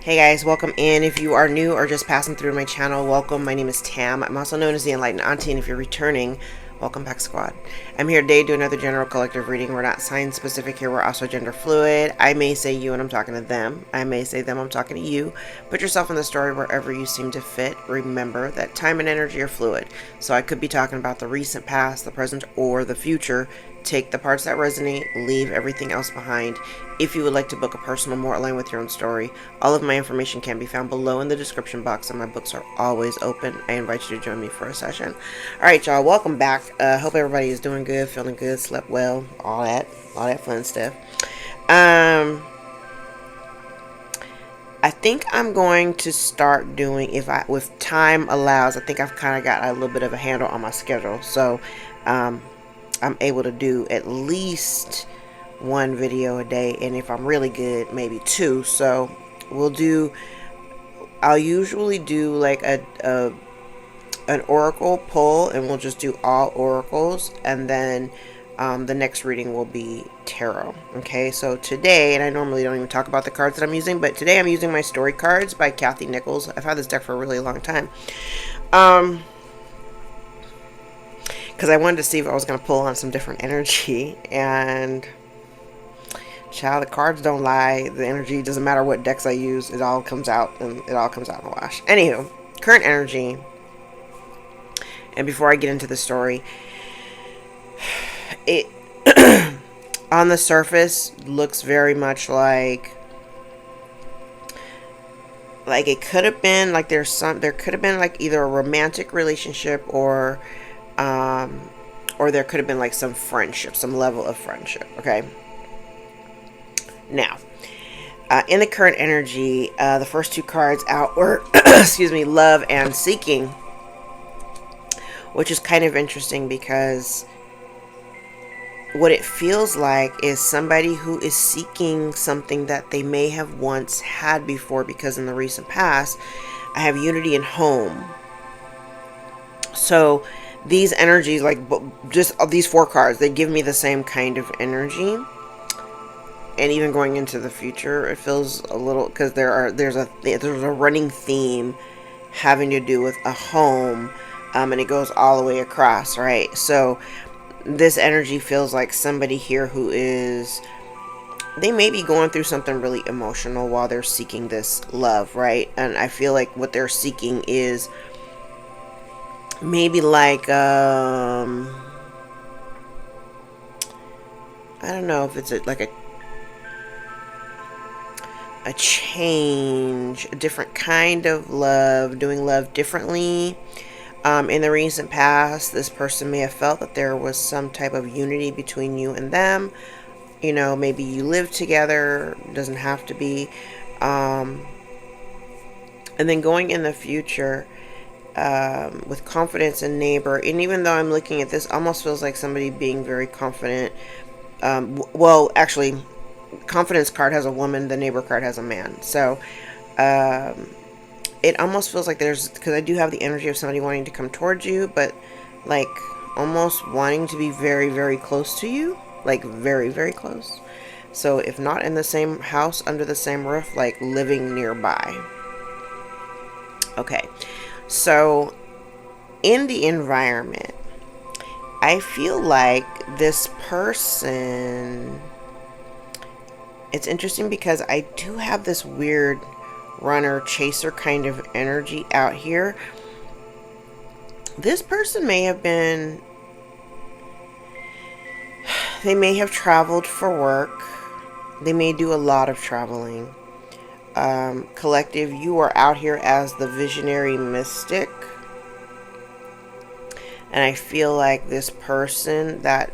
Hey guys, welcome in. If you are new or just passing through my channel, welcome. My name is Tam. I'm also known as the Enlightened Auntie, and if you're returning, welcome back, squad. I'm here today to do another general collective reading. We're not sign specific here, we're also gender fluid. I may say you and I'm talking to them. I may say them, I'm talking to you. Put yourself in the story wherever you seem to fit. Remember that time and energy are fluid. So I could be talking about the recent past, the present, or the future. Take the parts that resonate, leave everything else behind. If you would like to book a personal more aligned with your own story, all of my information can be found below in the description box, and my books are always open. I invite you to join me for a session. Alright, y'all, welcome back. Hope everybody is doing good, feeling good, slept well, all that fun stuff. I think I'm going to start doing, if time allows, I think I've kind of got a little bit of a handle on my schedule. So, I'm able to do at least one video a day, and if I'm really good, maybe two. So I'll usually do like an oracle pull, and we'll just do all oracles, and then the next reading will be tarot. Okay, so today, and I normally don't even talk about the cards that I'm using, but today I'm using my story cards by Kathy Nichols. I've had this deck for a really long time. Because I wanted to see if I was going to pull on some different energy, and child, the cards don't lie. The energy doesn't matter what decks I use, it all comes out, and it all comes out in a wash. Anywho, current energy, and before I get into the story, it on the surface looks very much like it could have been like there could have been like either a romantic relationship or there could have been like some friendship, some level of friendship. Okay. Now, in the current energy, the first two cards out were, excuse me, love and seeking, which is kind of interesting because what it feels like is somebody who is seeking something that they may have once had before, because in the recent past, I have unity and home. So these energies, like just these four cards, they give me the same kind of energy. And even going into the future, it feels a little, because there's a running theme having to do with a home, and it goes all the way across, right? So this energy feels like somebody here who is, they may be going through something really emotional while they're seeking this love, right? And I feel like what they're seeking is maybe like I don't know if it's like a change, a different kind of love, doing love differently. In the recent past, this person may have felt that there was some type of unity between you and them. You know, maybe you live together, doesn't have to be. And then going in the future, with confidence and neighbor, and even though I'm looking at this, almost feels like somebody being very confident. Well, actually, confidence card has a woman, the neighbor card has a man. So it almost feels like there's, because I do have the energy of somebody wanting to come towards you, but like almost wanting to be very, very close to you, like very, very close. So if not in the same house, under the same roof, like living nearby. Okay, so in the environment, I feel like this person, it's interesting because I do have this weird runner chaser kind of energy out here. This person may have been, they may have traveled for work. They may do a lot of traveling. Collective, you are out here as the visionary mystic. And I feel like this person, that,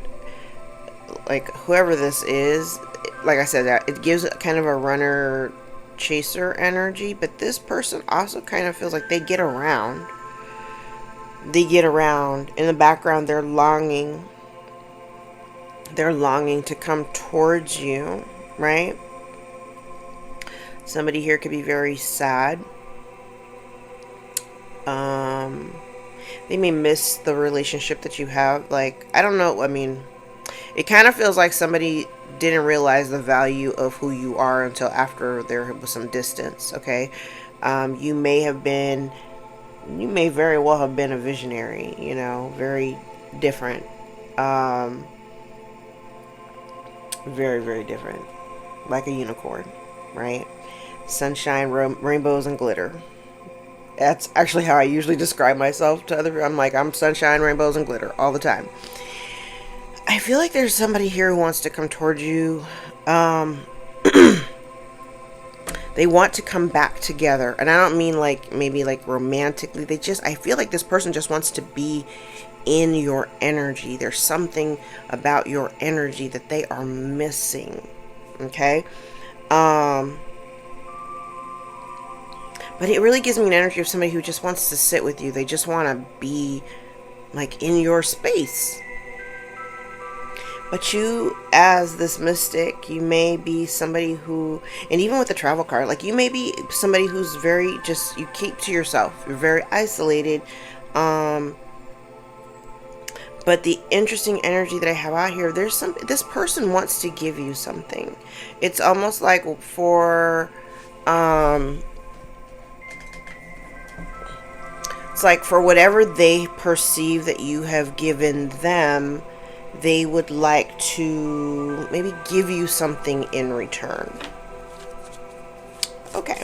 like whoever this is, like I said, that it gives kind of a runner chaser energy, but this person also kind of feels like they get around. They get around. In the background, they're longing. They're longing to come towards you, right? Somebody here could be very sad. They may miss the relationship that you have. Like, I don't know. I mean, It kind of feels like somebody didn't realize the value of who you are until after there was some distance. Okay. You may very well have been a visionary, very different. Very, very different. Like a unicorn, right? Sunshine, rainbows, and glitter. That's actually how I usually describe myself to other people. I'm like, I'm sunshine, rainbows, and glitter all the time. I feel like there's somebody here who wants to come towards you. They want to come back together. And I don't mean like maybe like romantically. I feel like this person just wants to be in your energy. There's something about your energy that they are missing. Okay? But it really gives me an energy of somebody who just wants to sit with you. They just want to be like in your space. But you, as this mystic, you may be somebody who, and even with the travel card, like you may be somebody who's very just, you keep to yourself. You're very isolated. But the interesting energy that I have out here, this person wants to give you something. It's almost like it's like for whatever they perceive that you have given them, they would like to maybe give you something in return. Okay.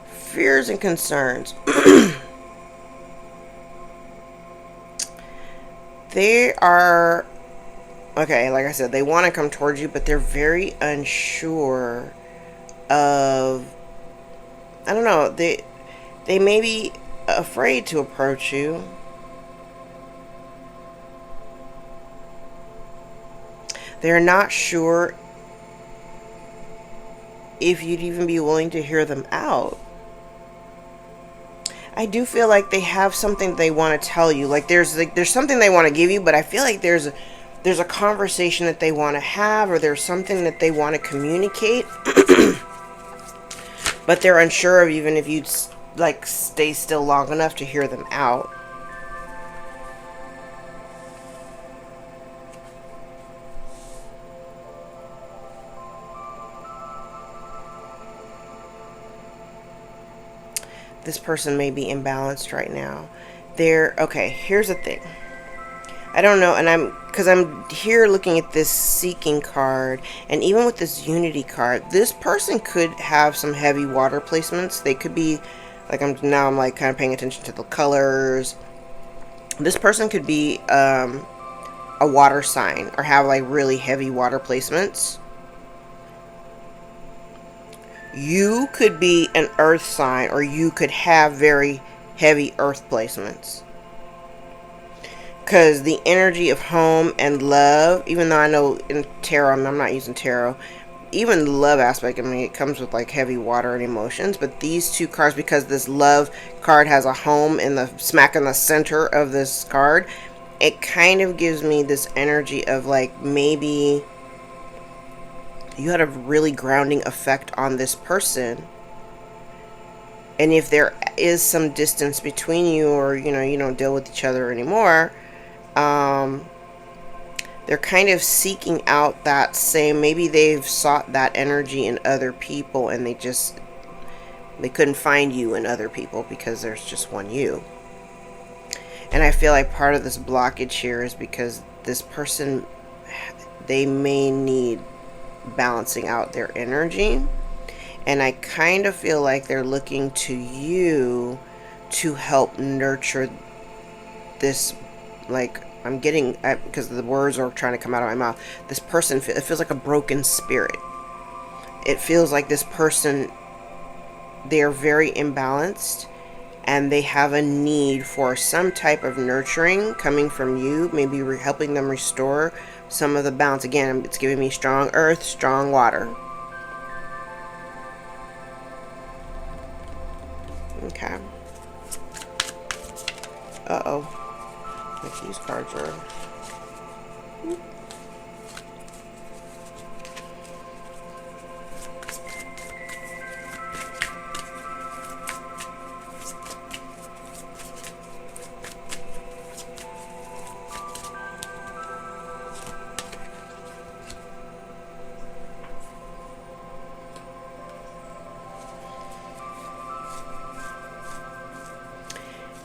Fears and concerns. They are, okay, like I said, they want to come towards you, but they're very unsure of, I don't know, they may be afraid to approach you. They're not sure if you'd even be willing to hear them out. I do feel like they have something they want to tell you. Like there's something they want to give you, but I feel like there's a conversation that they want to have, or there's something that they want to communicate. But they're unsure of even if you'd like stay still long enough to hear them out. This person may be imbalanced right now. Okay, here's the thing. I don't know, and I'm here looking at this seeking card, and even with this unity card, this person could have some heavy water placements. They could be, like I'm like kind of paying attention to the colors. This person could be a water sign, or have like really heavy water placements. You could be an earth sign, or you could have very heavy earth placements. Because the energy of home and love, even though I know in tarot, I'm not using tarot, even the love aspect, I mean, it comes with like heavy water and emotions. But these two cards, because this love card has a home in the smack in the center of this card, it kind of gives me this energy of like maybe you had a really grounding effect on this person, and if there is some distance between you, or you don't deal with each other anymore, they're kind of seeking out that same, maybe they've sought that energy in other people, and they couldn't find you in other people because there's just one you. And I feel like part of this blockage here is because this person, they may need balancing out their energy, and I kind of feel like they're looking to you to help nurture this. Like I'm getting, because the words are trying to come out of my mouth, this person, it feels like a broken spirit. It feels like this person, they're very imbalanced, and they have a need for some type of nurturing coming from you, maybe helping them restore some of the balance. Again, it's giving me strong earth, strong water. Okay. Uh-oh. Like these cards are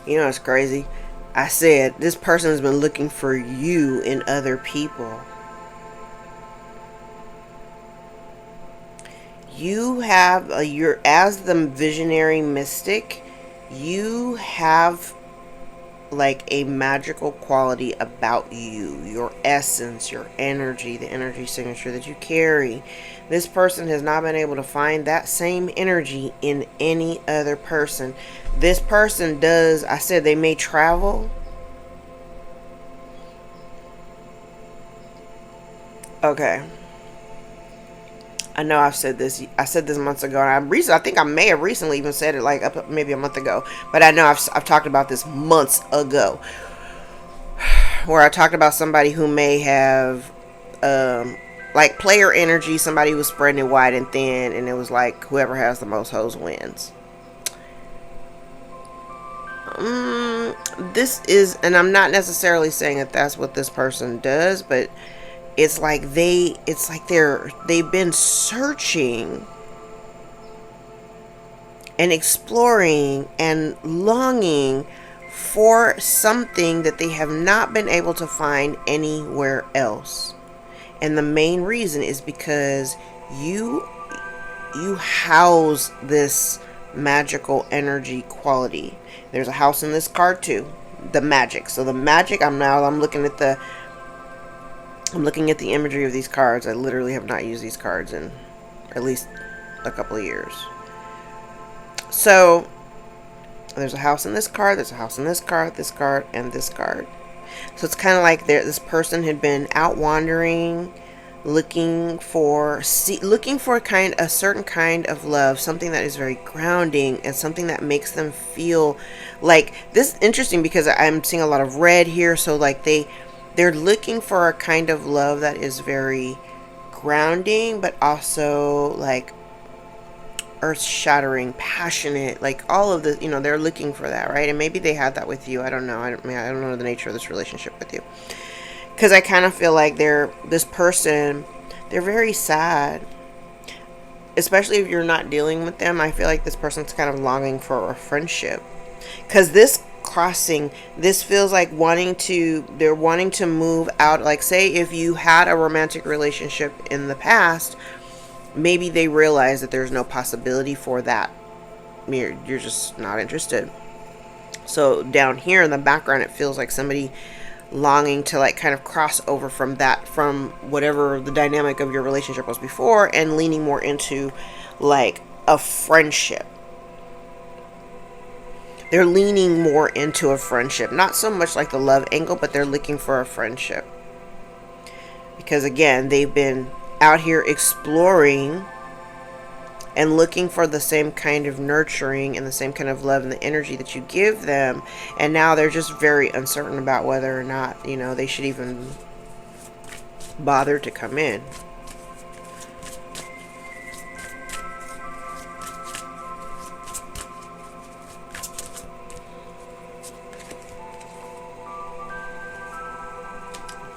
You know, it's crazy. I said this person has been looking for you in other people. You have you're, as the visionary mystic, you have like a magical quality about you, your essence, your energy, the energy signature that you carry. This person has not been able to find that same energy in any other person. This person does, I said they may travel. Okay. I know I've said this. I said this months ago, and I think I may have recently even said it, like up maybe a month ago. But I know I've talked about this months ago, where I talked about somebody who may have, like player energy. Somebody was spreading it wide and thin, and it was like whoever has the most hoes wins. This is, and I'm not necessarily saying that that's what this person does, but it's like they've been searching and exploring and longing for something that they have not been able to find anywhere else. And the main reason is because you house this magical energy quality. There's a house in this card too. The magic. So the magic, I'm looking at the imagery of these cards. I literally have not used these cards in at least a couple of years. So there's a house in this card, there's a house in this card, this card, and this card. So it's kind of like this person had been out wandering, looking for a certain kind of love, something that is very grounding and something that makes them feel like this is interesting because I'm seeing a lot of red here. So like they're looking for a kind of love that is very grounding, but also like earth-shattering, passionate, like all of the, they're looking for that, right? And maybe they had that with you. I don't know. I don't know the nature of this relationship with you. Because I kind of feel like this person, they're very sad. Especially if you're not dealing with them. I feel like this person's kind of longing for a friendship. Because this crossing, this feels like they're wanting to move out. Like say if you had a romantic relationship in the past, maybe they realize that there's no possibility for that. You're just not interested. So down here in the background, it feels like somebody longing to like kind of cross over from whatever the dynamic of your relationship was before and leaning more into like a friendship. They're leaning more into a friendship. Not so much like the love angle, but they're looking for a friendship. Because again, they've been out here exploring and looking for the same kind of nurturing and the same kind of love and the energy that you give them. And now they're just very uncertain about whether or not, they should even bother to come in.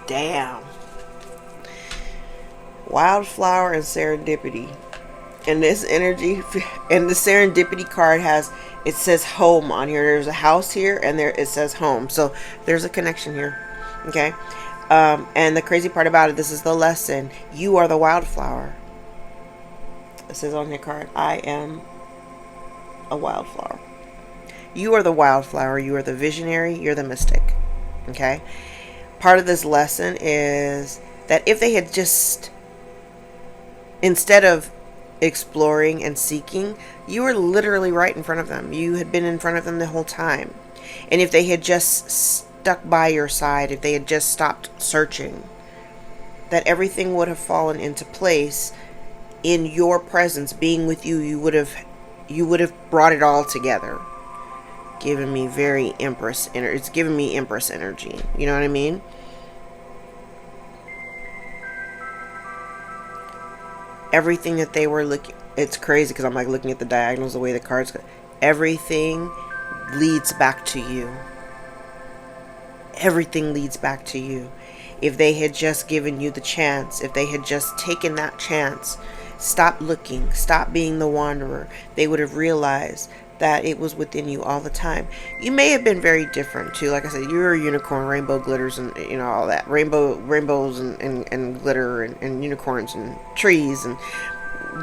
Damn. Wildflower and serendipity. And this energy, and the serendipity card it says home on here. There's a house here and it says home. So there's a connection here. Okay. And the crazy part about it, this is the lesson. You are the wildflower. It says on your card, I am a wildflower. You are the wildflower. You are the visionary. You're the mystic. Okay. Part of this lesson is that if they had just, instead of exploring and seeking, you were literally right in front of them. You had been in front of them the whole time. And if they had just stuck by your side, if they had just stopped searching, that everything would have fallen into place in your presence, being with you. You would have brought it all together. Giving me very Empress energy. It's giving me Empress energy. You know what I mean? everything that they were looking, it's crazy because I'm like looking at the diagonals, the way the cards go. Everything leads back to you. Everything leads back to you. If they had just given you the chance, if they had just taken that chance, stop looking, stop being the wanderer, they would have realized that it was within you all the time. You may have been very different too. Like I said, you're a unicorn, rainbow glitters, and all that. Rainbows and glitter and unicorns and trees, and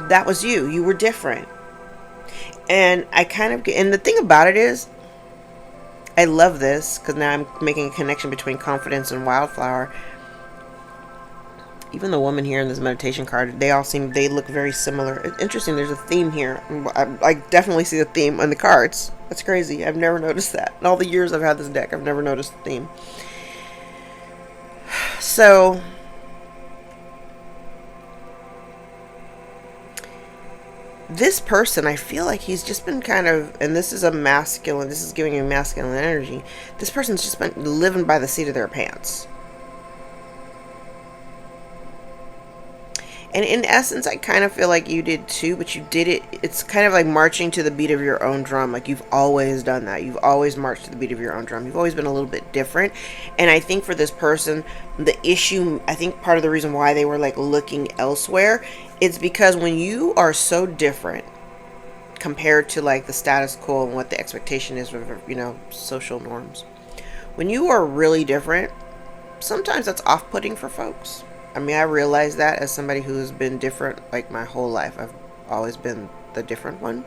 that was you. You were different. And and the thing about it is, I love this because now I'm making a connection between confidence and wildflower. Even the woman here in this meditation card, they look very similar. It's interesting, there's a theme here. I definitely see a theme on the cards. That's crazy. I've never noticed that. In all the years I've had this deck, I've never noticed the theme. So, this person, I feel like he's just been kind of, and this is giving you masculine energy. This person's just been living by the seat of their pants. And in essence, I kind of feel like you did too, but you did it. It's kind of like marching to the beat of your own drum. Like you've always done that. You've always marched to the beat of your own drum. You've always been a little bit different. And I think for this person, I think part of the reason why they were like looking elsewhere, it's because when you are so different compared to like the status quo and what the expectation is of, social norms, when you are really different, sometimes that's off-putting for folks. I mean, I realize that as somebody who's been different like my whole life. I've always been the different one.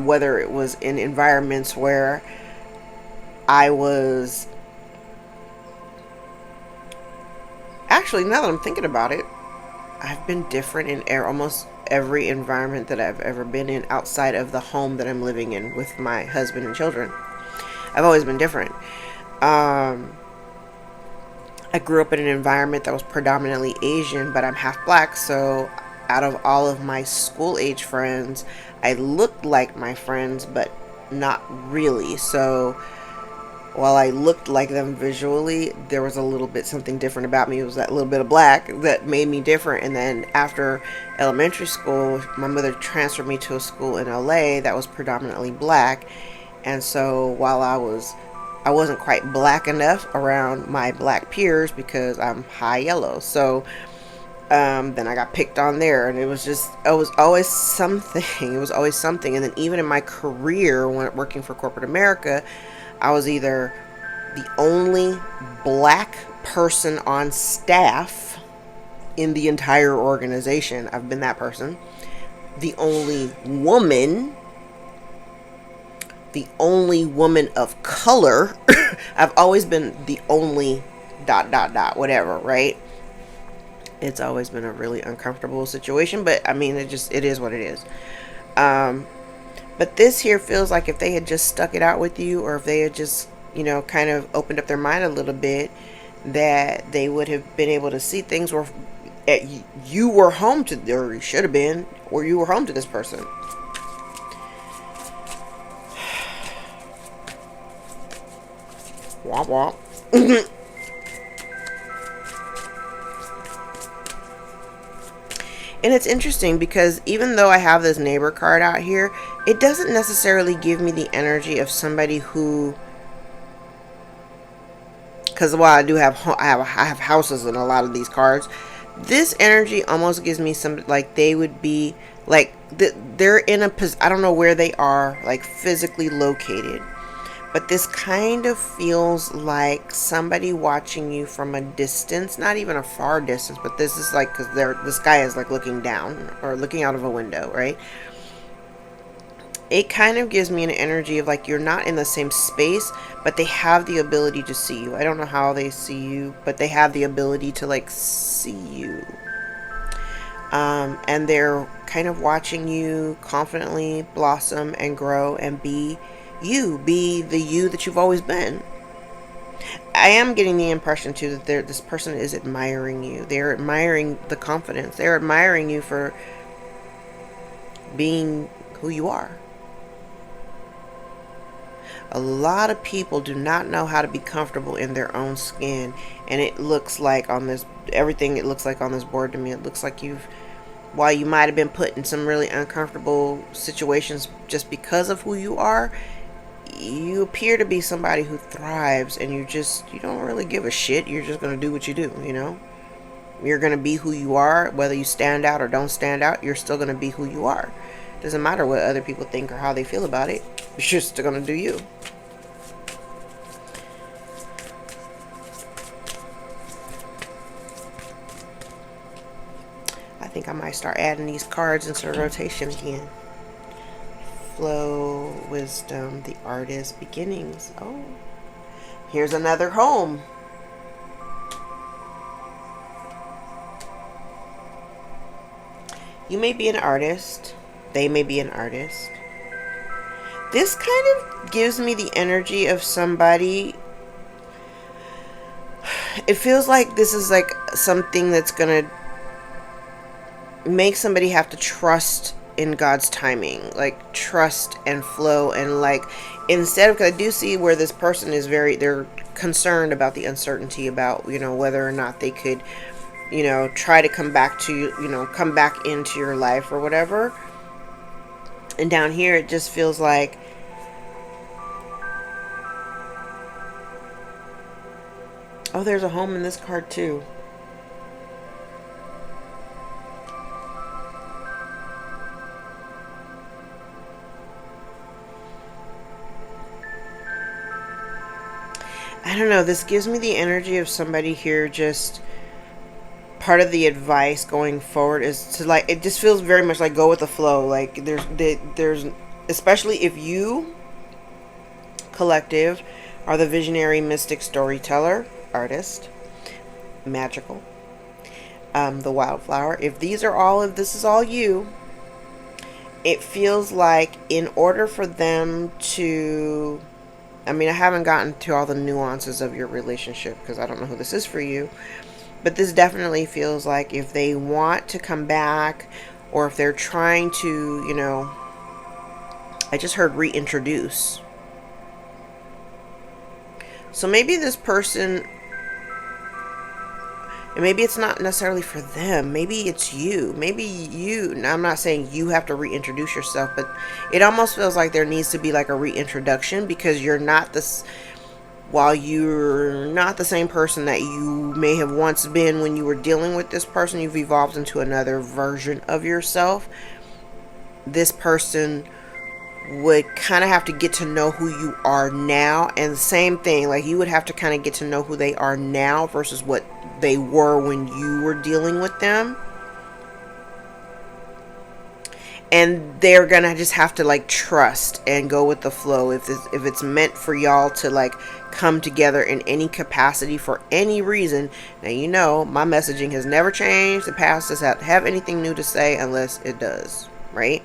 Whether it was in environments where I was... Actually, now that I'm thinking about it, I've been different in almost every environment that I've ever been in outside of the home that I'm living in with my husband and children. I've always been different. I grew up in an environment that was predominantly Asian, but I'm half black, so out of all of my school age friends, I looked like my friends, but not really. So while I looked like them visually, there was a little bit something different about me. It was that little bit of black that made me different. And then after elementary school, my mother transferred me to a school in LA that was predominantly black. And so while I wasn't quite black enough around my black peers because I'm high yellow. So then I got picked on there, and it was always something. It was always something. And then even in my career, when working for corporate America, I was either the only black person on staff in the entire organization. I've been that person. The only woman of color. I've always been the only ... whatever, right? It's always been a really uncomfortable situation, but I mean, it is what it is. But this here feels like if they had just stuck it out with you, or if they had just, kind of opened up their mind a little bit, that they would have been able to see things where you were home to, or you should have been, or you were home to this person. Womp womp. And it's interesting because even though I have this neighbor card out here, it doesn't necessarily give me the energy of somebody who, because while I have houses in a lot of these cards, this energy almost gives me some, like they would be like they're in a position, I don't know where they are like physically located, but this kind of feels like somebody watching you from a distance, not even a far distance, but this is like, because this guy is like looking down or looking out of a window, right? It kind of gives me an energy of like you're not in the same space, but they have the ability to see you. I don't know how they see you, but they have the ability to like see you. And they're kind of watching you confidently blossom and grow and be the you that you've always been. I am getting the impression too that this person is admiring you. They're admiring the confidence. They're admiring you for being who you are. A lot of people do not know how to be comfortable in their own skin, and it looks like on this board to me, it looks like you've while you might have been put in some really uncomfortable situations just because of who you are, you appear to be somebody who thrives, and you don't really give a shit. You're just going to do what you do, you know? You're going to be who you are. Whether you stand out or don't stand out, you're still going to be who you are. Doesn't matter what other people think or how they feel about it. You're just still going to do you. I think I might start adding these cards into rotation again. Flow, wisdom, the artist, beginnings. Oh, here's another home. You may be an artist. They may be an artist. This kind of gives me the energy of somebody. It feels like this is like something that's going to make somebody have to trust in God's timing, like trust and flow, and like instead of, because I do see where this person is they're concerned about the uncertainty about, you know, whether or not they could, you know, try to come back to, you know, come back into your life or whatever. And down here it just feels like oh, there's a home in this card too. I don't know, this gives me the energy of somebody here. Just part of the advice going forward is to, like, it just feels very much like go with the flow. Like there's especially if you, collective, are the visionary, mystic, storyteller, artist, magical, the wildflower. If this is all you, it feels like in order for them to, I mean, I haven't gotten to all the nuances of your relationship because I don't know who this is for you, but this definitely feels like if they want to come back, or if they're trying to, you know, I just heard reintroduce. So maybe this person, and maybe it's not necessarily for them. Maybe it's you. Maybe you. Now, I'm not saying you have to reintroduce yourself, but it almost feels like there needs to be like a reintroduction, because you're not this. While you're not the same person that you may have once been when you were dealing with this person, you've evolved into another version of yourself. This person would kind of have to get to know who you are now, and the same thing, like you would have to kind of get to know who they are now versus what they were when you were dealing with them. And they're gonna just have to like trust and go with the flow. If it's meant for y'all to like come together in any capacity for any reason, now you know my messaging has never changed. The past doesn't have anything new to say unless it does, right?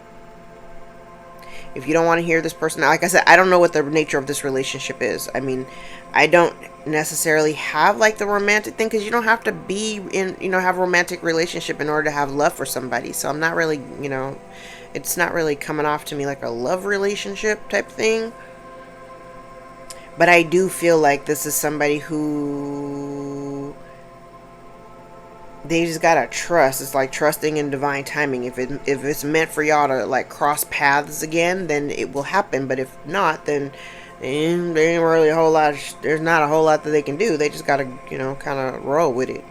If you don't want to hear this person, like I said, I don't know what the nature of this relationship is. I mean, I don't necessarily have like the romantic thing, because you don't have to be in, you know, have a romantic relationship in order to have love for somebody. So I'm not really, you know, it's not really coming off to me like a love relationship type thing. But I do feel like this is somebody who they just gotta trust. It's like trusting in divine timing. If it's meant for y'all to like cross paths again, then it will happen. But if not, then there ain't really a whole lot. There's not a whole lot that they can do. They just gotta, you know, kind of roll with it.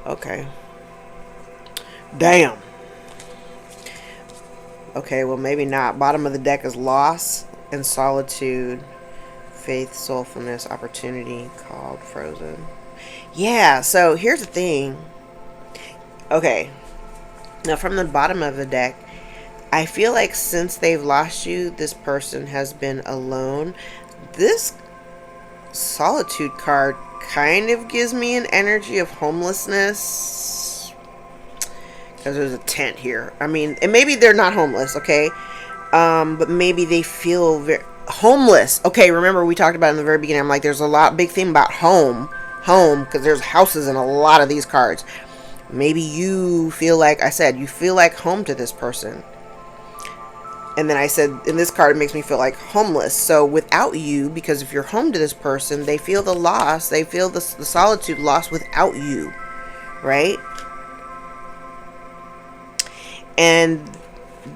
Okay. Damn. Okay, well maybe not. Bottom of the deck is loss and solitude, faith, soulfulness, opportunity, called, frozen. Yeah, so here's the thing. Okay, now from the bottom of the deck, I feel like since they've lost you, this person has been alone. This solitude card kind of gives me an energy of homelessness, because there's a tent here. I mean, and maybe they're not homeless, okay? But maybe they feel very homeless. Okay, remember we talked about in the very beginning, I'm like, there's a big thing about home, because there's houses in a lot of these cards. Maybe you feel like, I said, you feel like home to this person. And then I said, in this card, it makes me feel like homeless. So without you, because if you're home to this person, they feel the loss. They feel the solitude loss without you, right? And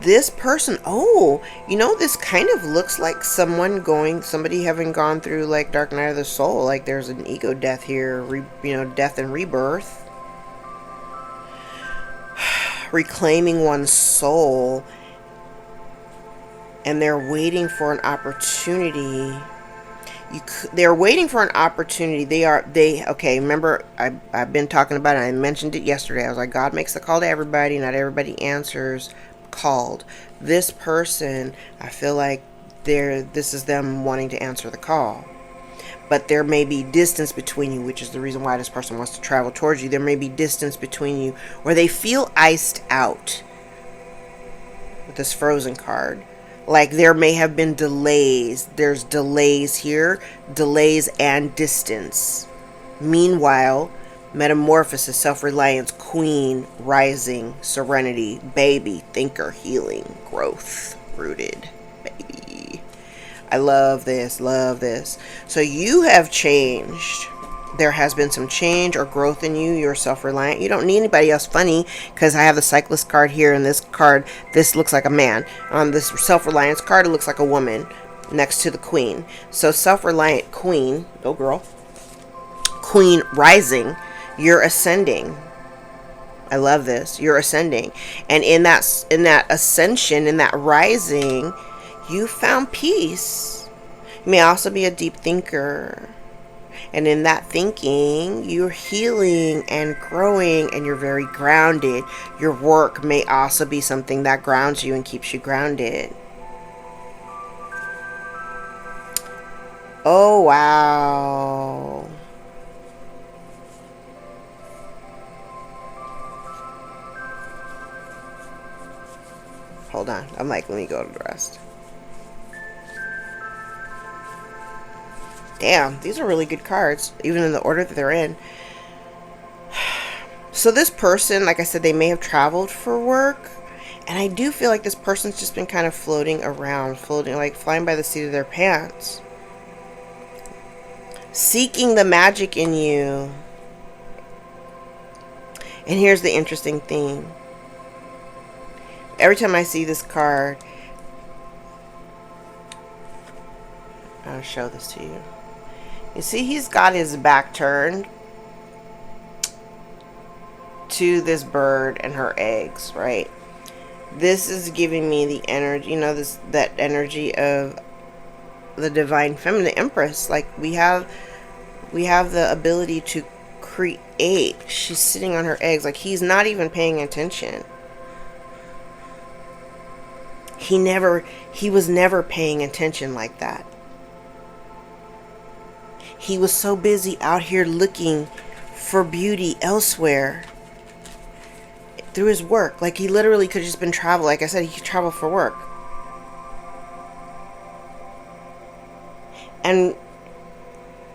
this person, oh, you know, this kind of looks like somebody having gone through like dark night of the soul. Like there's an ego death here, you know, death and rebirth. Reclaiming one's soul. And they're waiting for an opportunity. They're waiting for an opportunity. Okay, remember, I've been talking about it. I mentioned it yesterday. I was like, God makes the call to everybody. Not everybody answers called. This person, I feel like this is them wanting to answer the call. But there may be distance between you, which is the reason why this person wants to travel towards you. There may be distance between you, or they feel iced out with this Frozen card. Like there may have been delays. There's delays here, delays and distance. Meanwhile, metamorphosis, self-reliance, queen, rising, serenity, baby, thinker, healing, growth, rooted, baby. I love this, love this. So you have changed. There has been some change or growth in you. You're self-reliant. You don't need anybody else. Funny, because I have the cyclist card here, and this card, this looks like a man. On this self-reliance card, it looks like a woman next to the queen. So self-reliant queen, go girl. Queen rising, you're ascending. I love this. You're ascending. And in that ascension, in that rising, you found peace. You may also be a deep thinker. And in that thinking, you're healing and growing, and you're very grounded. Your work may also be something that grounds you and keeps you grounded. Oh, wow. Hold on. I'm like, let me go to the rest. Damn, these are really good cards, even in the order that they're in. So this person, like I said, they may have traveled for work. And I do feel like this person's just been kind of floating around, like flying by the seat of their pants. Seeking the magic in you. And here's the interesting thing. Every time I see this card, I'll show this to you. You see, he's got his back turned to this bird and her eggs, right? This is giving me the energy, you know, that energy of the divine feminine empress. Like we have the ability to create. She's sitting on her eggs. Like he's not even paying attention. He was never paying attention like that. He was so busy out here looking for beauty elsewhere through his work. Like he literally could have just been traveling. Like I said, he could travel for work. And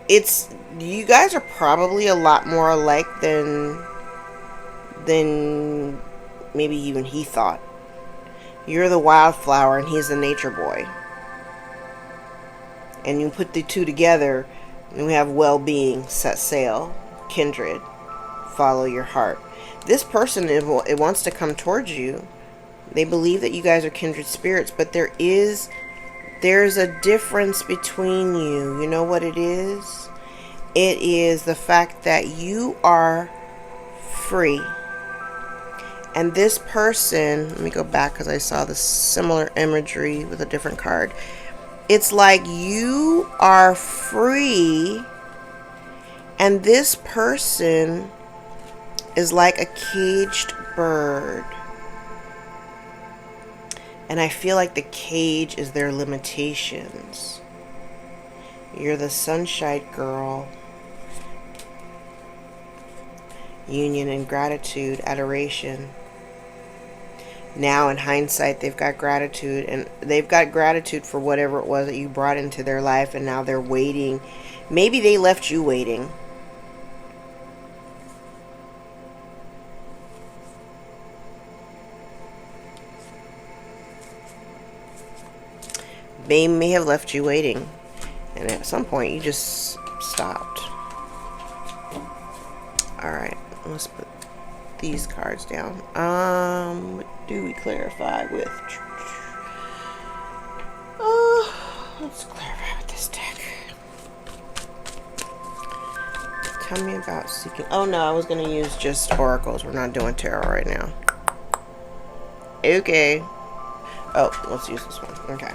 you guys are probably a lot more alike than maybe even he thought. You're the wildflower and he's the nature boy. And you put the two together, and we have well-being, set sail, kindred, follow your heart. This person, it wants to come towards you. They believe that you guys are kindred spirits, but there's a difference between you. You know what it is? It is the fact that you are free. And this person, let me go back because I saw the similar imagery with a different card. It's like you are free, and this person is like a caged bird. And I feel like the cage is their limitations. You're the sunshine girl. Union and gratitude, adoration. Now in hindsight, they've got gratitude, and they've got gratitude for whatever it was that you brought into their life, and now they're waiting. Maybe they left you waiting. They may have left you waiting, and at some point you just stopped. Alright, let's put these cards down. do we clarify with? Let's clarify with this deck. Tell me about seeking. Oh no, I was going to use just oracles. We're not doing tarot right now. Okay. Oh, let's use this one. Okay.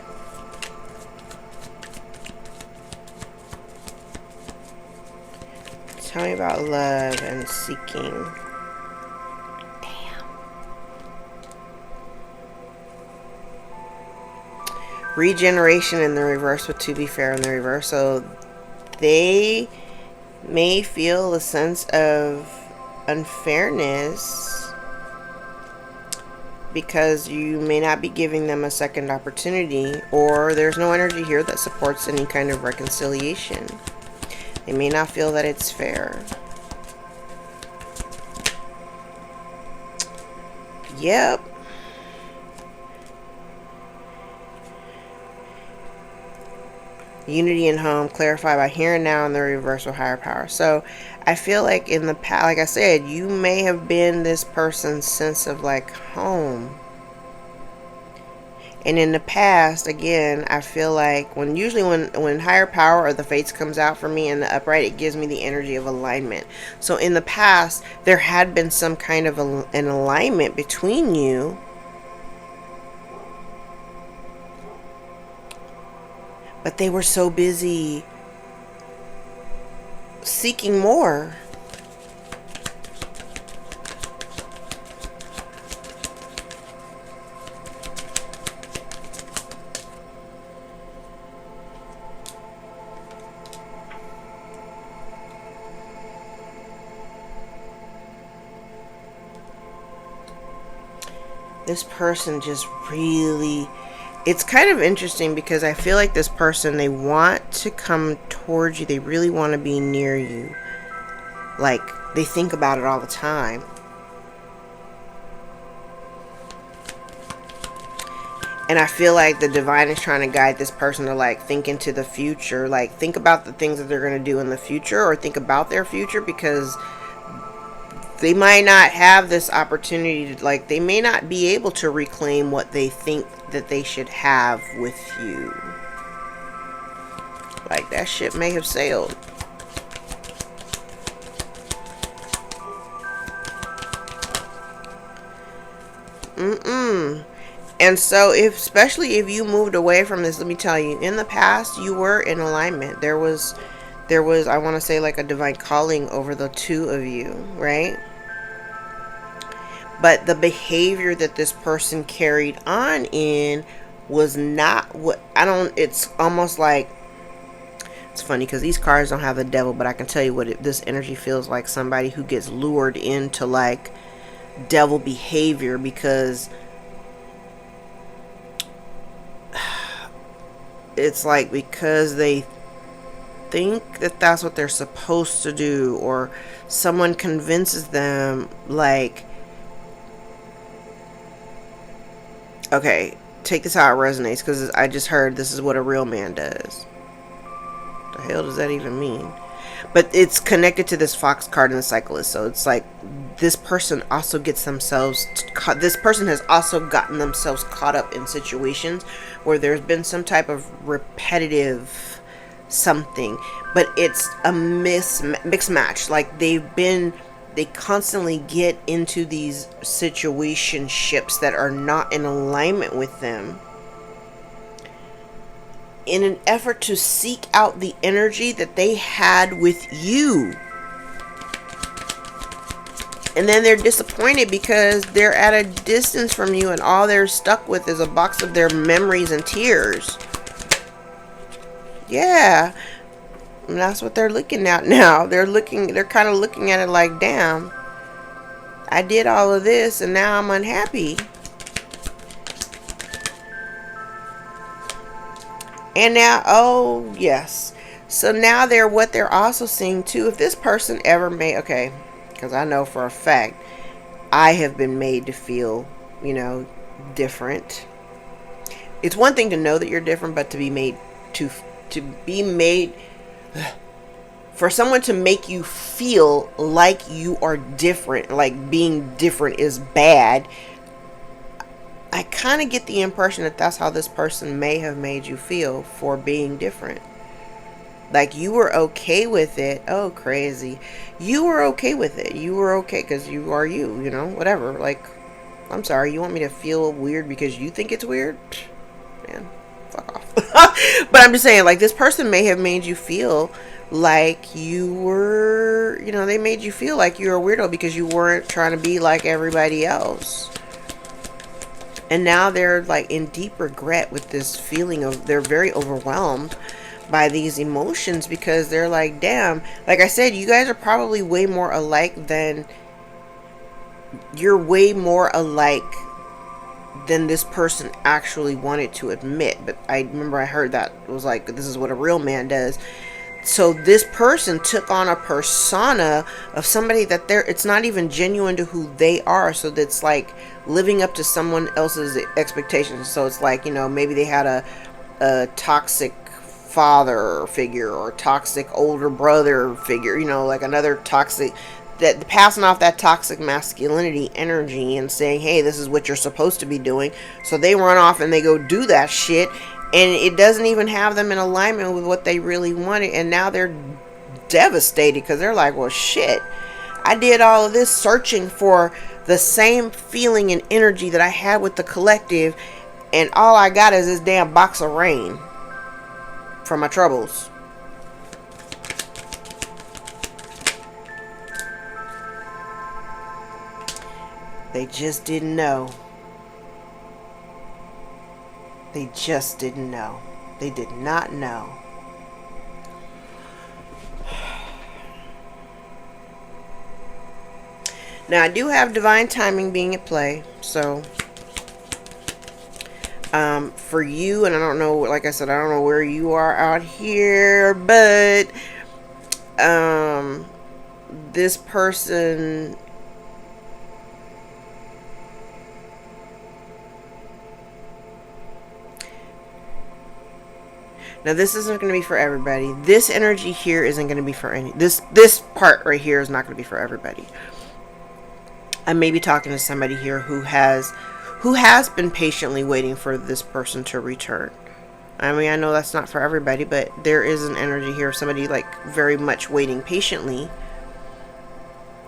Tell me about love and seeking. Damn. Regeneration in the reverse with to be fair in the reverse. So they may feel a sense of unfairness because you may not be giving them a second opportunity, or there's no energy here that supports any kind of reconciliation. They may not feel that it's fair. Yep. Unity in home, clarify by here and now in the reverse with higher power. So I feel like in the past, like I said, you may have been this person's sense of like home. And in the past, again, I feel like usually when higher power or the fates comes out for me in the upright, it gives me the energy of alignment. So in the past, there had been some kind of an alignment between you. But they were so busy seeking more. This person just really... It's kind of interesting because I feel like this person, they want to come towards you. They really want to be near you. Like, they think about it all the time. And I feel like the divine is trying to guide this person to like think into the future. Like, think about the things that they're going to do in the future, or think about their future, because they might not have this opportunity to, like, they may not be able to reclaim what they think that they should have with you. Like, that ship may have sailed. And so especially if you moved away from this, let me tell you, in the past, you were in alignment. There was, I want to say, like a divine calling over the two of you, right? But the behavior that this person carried on in was not what, it's almost like, it's funny because these cards don't have the devil, but I can tell you what this energy feels like. Somebody who gets lured into like devil behavior because it's like, because they think that that's what they're supposed to do, or someone convinces them like, okay, take this how it resonates, because I just heard this is what a real man does. The hell does that even mean? But it's connected to this fox card and the cyclist. So it's like this person also gets themselves this person has also gotten themselves caught up in situations where there's been some type of repetitive something, but it's a mixed match. Like they constantly get into these situationships that are not in alignment with them, in an effort to seek out the energy that they had with you. And then they're disappointed because they're at a distance from you, and all they're stuck with is a box of their memories and tears. Yeah. And that's what they're looking at now. They're kind of looking at it like, damn, I did all of this and now I'm unhappy. And now, oh yes. So now what they're also seeing too, if this person ever made, okay, because I know for a fact, I have been made to feel, different. It's one thing to know that you're different, but to be made, for someone to make you feel like you are different, like being different is bad, I kind of get the impression that that's how this person may have made you feel for being different. Like you were okay with it. Oh, crazy. You were okay with it. You were okay because you are you, whatever. Like, I'm sorry, you want me to feel weird because you think it's weird? Man, fuck off. But I'm just saying, like, this person may have made you feel like you were, they made you feel like you were a weirdo because you weren't trying to be like everybody else. And now they're like in deep regret with this feeling of, they're very overwhelmed by these emotions because they're like, damn, like I said, you guys are probably way more alike than this person actually wanted to admit. But I remember I heard that it was like, this is what a real man does. So this person took on a persona of somebody that it's not even genuine to who they are. So that's like living up to someone else's expectations. So it's like, maybe they had a toxic father figure or toxic older brother figure, like another toxic, that passing off that toxic masculinity energy and saying, hey, this is what you're supposed to be doing. So they run off and they go do that shit, and it doesn't even have them in alignment with what they really wanted. And now they're devastated because they're like, well, shit, I did all of this searching for the same feeling and energy that I had with the collective, and all I got is this damn box of rain from my troubles. They just didn't know. They just didn't know. They did not know. Now, I do have divine timing being at play. So, for you, and I don't know, like I said, I don't know where you are out here, but this person, now this isn't going to be for everybody. This energy here isn't going to be for any, this part right here is not going to be for everybody. I may be talking to somebody here who has been patiently waiting for this person to return. I mean, I know that's not for everybody, but there is an energy here of somebody like very much waiting patiently.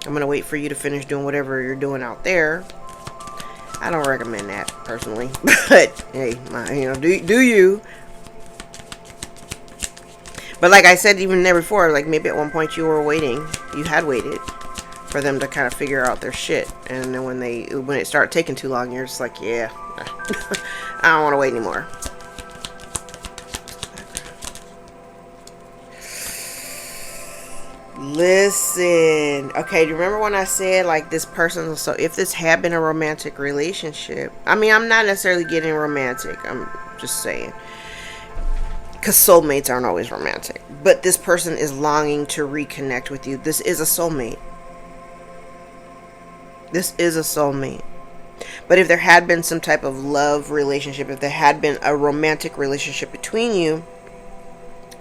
I'm going to wait for you to finish doing whatever you're doing out there. I don't recommend that personally, but hey, do you. But like I said, even there before, like maybe at one point you were waiting, you had waited for them to kind of figure out their shit, and then when it started taking too long, you're just like, yeah, I don't want to wait anymore. Listen, okay, do you remember when I said like this person, so if this had been a romantic relationship, I mean, I'm not necessarily getting romantic, I'm just saying, because soulmates aren't always romantic, but this person is longing to reconnect with you. This is a soulmate. This is a soulmate. But if there had been some type of love relationship, if there had been a romantic relationship between you,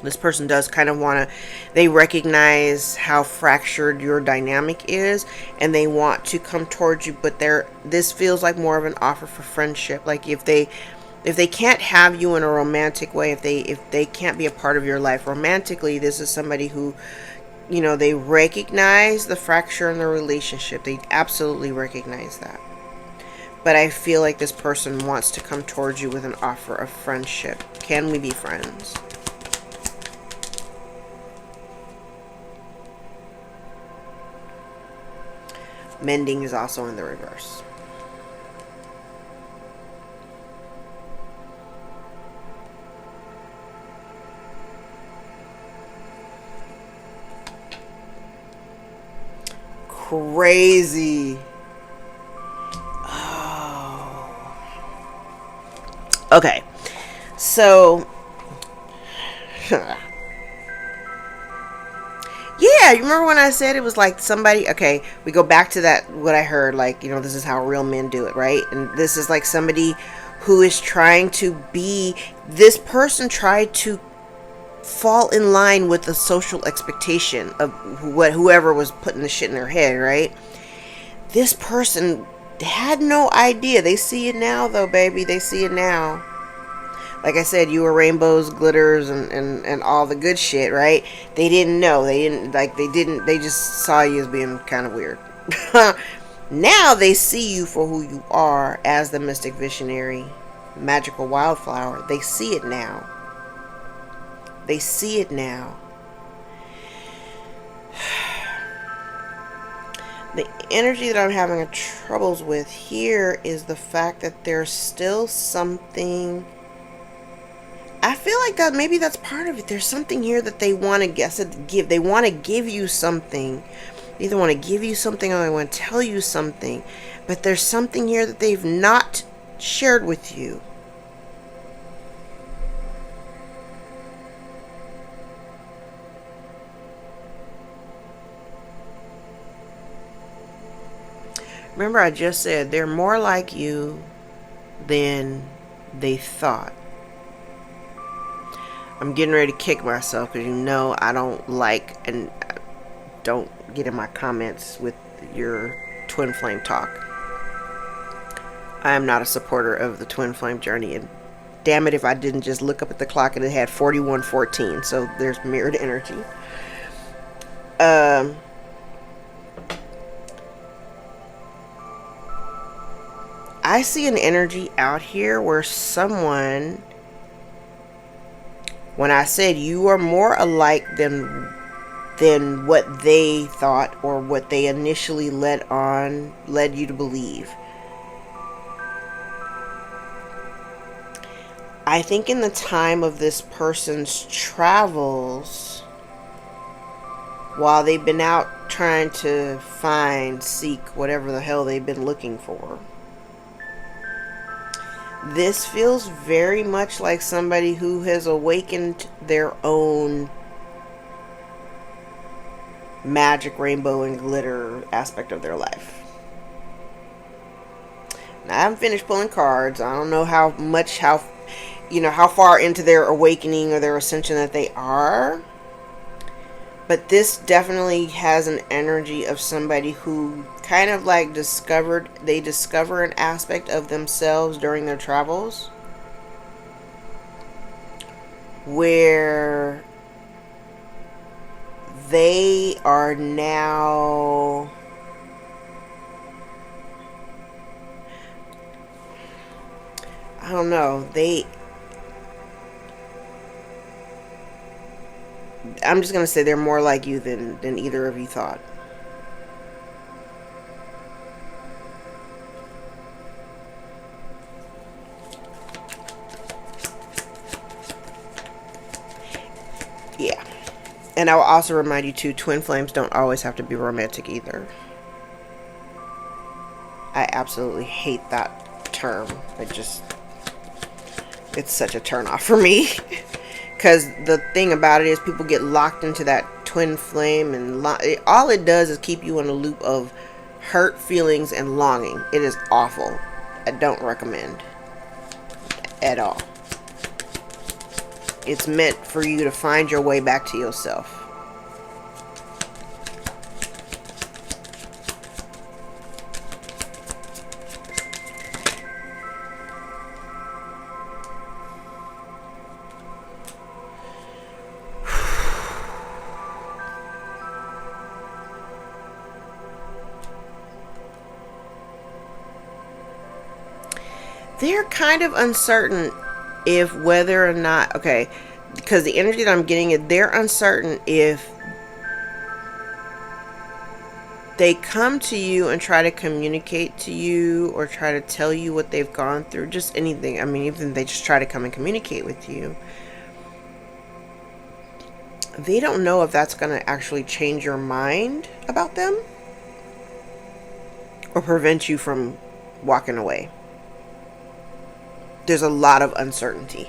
this person does kind of want to, they recognize how fractured your dynamic is, and they want to come towards you, but this feels like more of an offer for friendship. Like if they can't have you in a romantic way, if they can't be a part of your life romantically, this is somebody who, they recognize the fracture in the relationship. They absolutely recognize that. But I feel like this person wants to come towards you with an offer of friendship. Can we be friends? Mending is also in the reverse. Crazy. Oh. Okay. So yeah, you remember when I said it was like somebody, okay, we go back to that, what I heard, like, this is how real men do it, right? And this is like somebody who is trying to be, this person tried to fall in line with the social expectation of whoever was putting the shit in their head, right? This person They had no idea. They see it now, though, baby. They see it now. Like I said, you were rainbows, glitters, and all the good shit, right? They didn't know. They just saw you as being kind of weird. Now they see you for who you are as the mystic visionary, magical wildflower. They see it now. They see it now. The energy that I'm having troubles with here is the fact that there's still something. I feel like that maybe that's part of it. There's something here that they want to give. They want to give you something. They either want to give you something or they want to tell you something. But there's something here that they've not shared with you. Remember, I just said they're more like you than they thought. I'm getting ready to kick myself because you know I don't like and don't get in my comments with your twin flame talk. I am not a supporter of the twin flame journey, and damn it if I didn't just look up at the clock and it had 41:14, so there's mirrored energy. I see an energy out here where someone, when I said you are more alike than what they thought or what they initially led you to believe. I think in the time of this person's travels, while they've been out trying to seek whatever the hell they've been looking for, this feels very much like somebody who has awakened their own magic, rainbow, and glitter aspect of their life. Now, I haven't finished pulling cards. I don't know how far into their awakening or their ascension that they are. But this definitely has an energy of somebody who kind of like discover an aspect of themselves during their travels where they are now I don't know, I'm just going to say they're more like you than either of you thought. Yeah. And I will also remind you too, twin flames don't always have to be romantic either. I absolutely hate that term. It's such a turn off for me. Because the thing about it is people get locked into that twin flame, and all it does is keep you in a loop of hurt feelings and longing. It is awful. I don't recommend at all. It's meant for you to find your way back to yourself. They're kind of uncertain if whether or not, okay, because the energy that I'm getting is they're uncertain if they come to you and try to communicate to you or try to tell you what they've gone through, just anything. I mean, even if they just try to come and communicate with you, they don't know if that's going to actually change your mind about them or prevent you from walking away. There's a lot of uncertainty.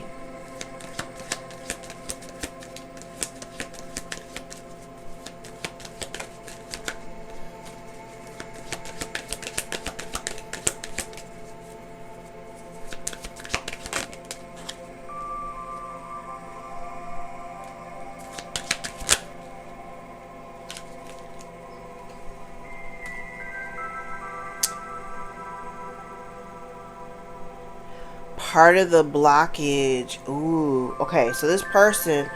part of the blockage. Ooh, okay. So this person,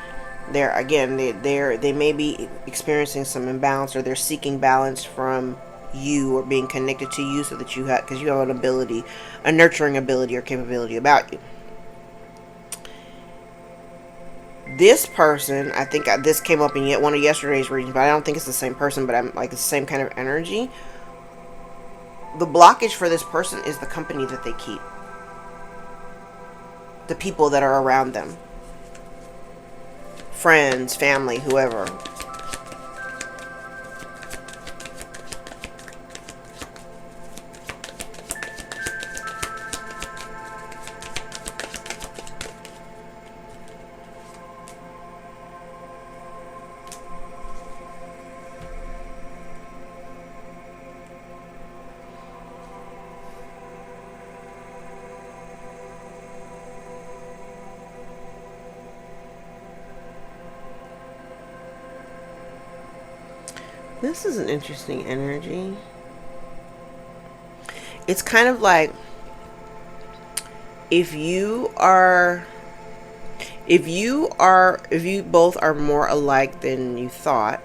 they're again, they may be experiencing some imbalance, or they're seeking balance from you, or being connected to you, so that you have, because you have an ability, a nurturing ability or capability about you. This person, I think this came up in yet one of yesterday's readings, but I don't think it's the same person, but I'm like the same kind of energy. The blockage for this person is the company that they keep, the people that are around them, friends, family, whoever. This is an interesting energy. It's kind of like if you both are more alike than you thought,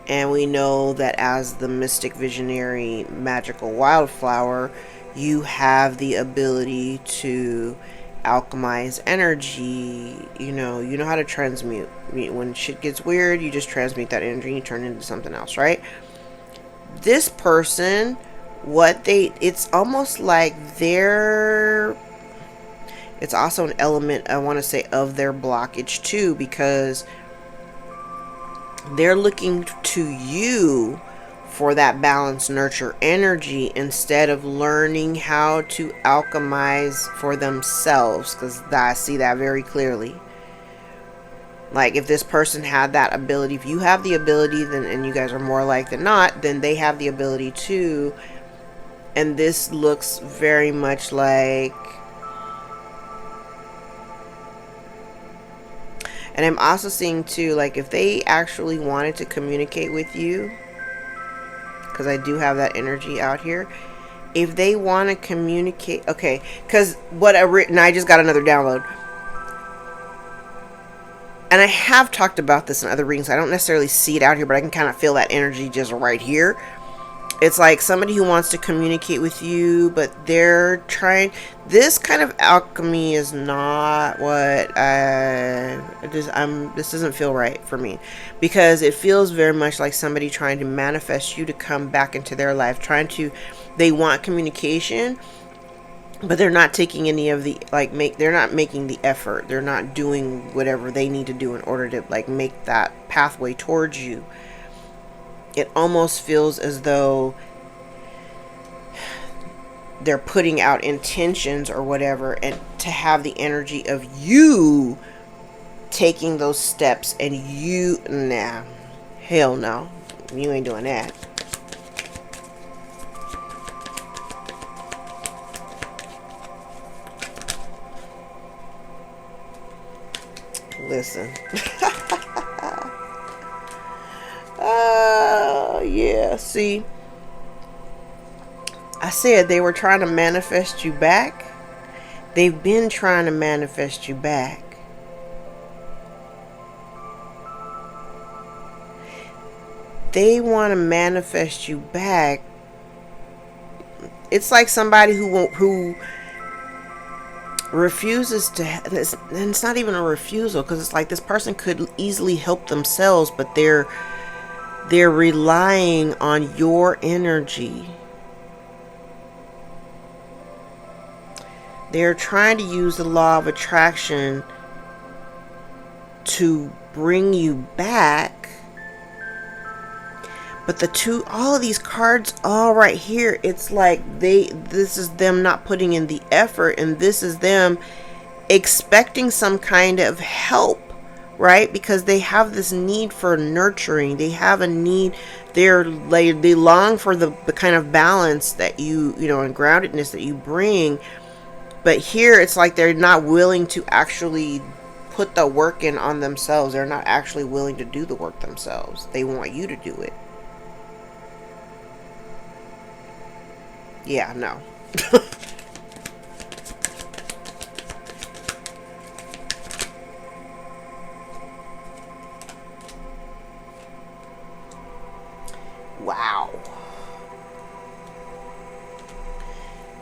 and we know that as the mystic, visionary, magical wildflower, you have the ability to alchemize energy. You know how to transmute. When shit gets weird, you just transmute that energy and you turn it into something else, right? This person, it's almost like it's also an element, I want to say, of their blockage too, because they're looking to you for that balance, nurture energy, instead of learning how to alchemize for themselves, because I see that very clearly. Like, if this person had that ability, if you have the ability, then, and you guys are more alike than not, then they have the ability too. And this looks very much like, and I'm also seeing too, like, if they actually wanted to communicate with you, because I do have that energy out here. If they want to communicate, okay, because and I just got another download. And I have talked about this in other readings. I don't necessarily see it out here, but I can kind of feel that energy just right here. It's like somebody who wants to communicate with you, but they're trying. This kind of alchemy is not what this doesn't feel right for me, because it feels very much like somebody trying to manifest you to come back into their life, they want communication, but they're not taking any of the, they're not making the effort. They're not doing whatever they need to do in order to make that pathway towards you. It almost feels as though they're putting out intentions or whatever, and to have the energy of you taking those steps, and hell no, you ain't doing that. Listen. Yeah, see, I said they were trying to manifest you back. They've been trying to manifest you back. They want to manifest you back. It's like somebody who refuses to, and it's not even a refusal, because it's like this person could easily help themselves, but they're relying on your energy. They're trying to use the law of attraction to bring you back. But all of these cards, all right here, it's like this is them not putting in the effort, and this is them expecting some kind of help, right? Because they have this need for nurturing. They have a need. They long for the kind of balance that you and groundedness that you bring. But here it's like they're not willing to actually put the work in on themselves. They're not actually willing to do the work themselves. They want you to do it. Yeah, no. Wow.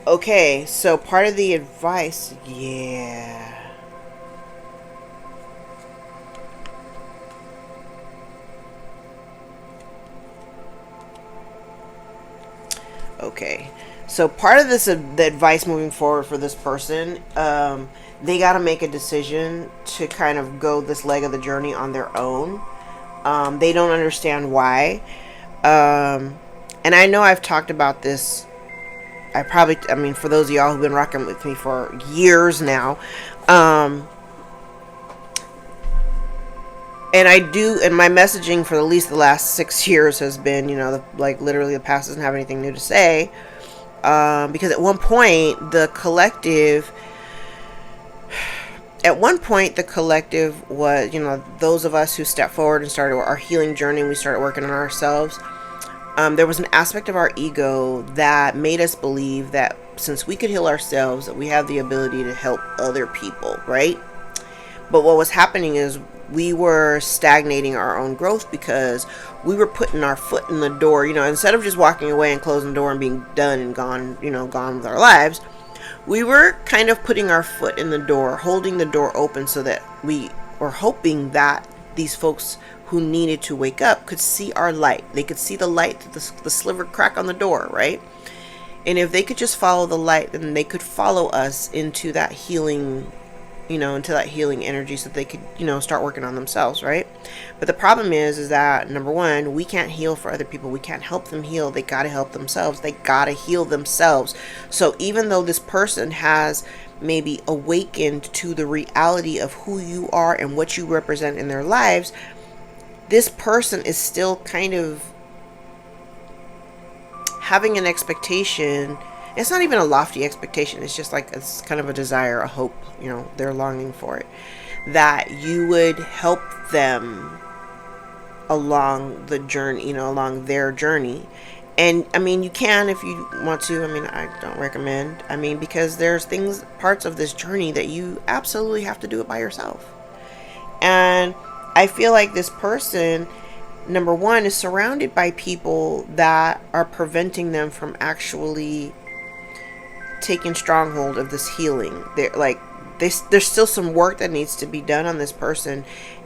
Okay, so part of the advice, yeah. Okay, so part of this, the advice moving forward for this person, they got to make a decision to kind of go this leg of the journey on their own. They don't understand why. And I know I've talked about this. I mean, for those of y'all who've been rocking with me for years now, and I do, and my messaging for at least the last 6 years has been, like literally the past doesn't have anything new to say. Because at one point, the collective was, those of us who stepped forward and started our healing journey, and we started working on ourselves. There was an aspect of our ego that made us believe that since we could heal ourselves, that we have the ability to help other people, right? But what was happening is we were stagnating our own growth because we were putting our foot in the door, instead of just walking away and closing the door and being done and gone, gone with our lives. We were kind of putting our foot in the door, holding the door open so that we were hoping that these folks who needed to wake up could see our light. They could see the light, the sliver crack on the door, right? And if they could just follow the light, then they could follow us into that healing, into that healing energy so that they could, start working on themselves, right? But the problem is that, number one, we can't heal for other people. We can't help them heal. They got to help themselves. They got to heal themselves. So even though this person has maybe awakened to the reality of who you are and what you represent in their lives, this person is still kind of having an expectation. It's not even a lofty expectation. It's just like, it's kind of a desire, a hope, they're longing for it, that you would help them along the journey, along their journey. And I mean, you can if you want to. I mean, I don't recommend. I mean, because there's parts of this journey that you absolutely have to do it by yourself. And I feel like this person, number one, is surrounded by people that are preventing them from actually taking stronghold of this healing. There's still some work that needs to be done on this person,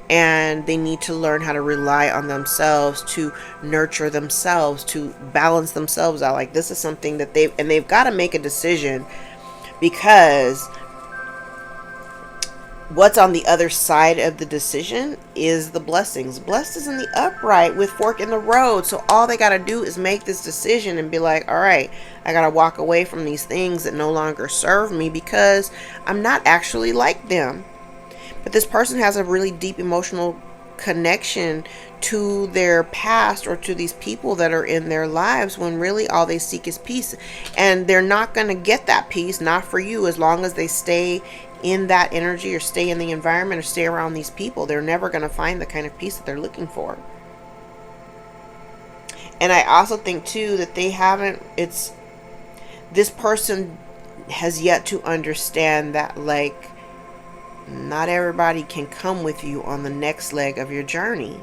and they need to learn how to rely on themselves, to nurture themselves, to balance themselves out. Like, this is something that they've got to make a decision, because what's on the other side of the decision is the blessings. Blessed is in the upright with fork in the road. So all they got to do is make this decision and be like, all right, I got to walk away from these things that no longer serve me because I'm not actually like them. But this person has a really deep emotional connection to their past or to these people that are in their lives, when really all they seek is peace. And they're not going to get that peace, not for you, as long as they stay in that energy or stay in the environment or stay around these people. They're never going to find the kind of peace that they're looking for. And I also think too that this person has yet to understand that, like, not everybody can come with you on the next leg of your journey.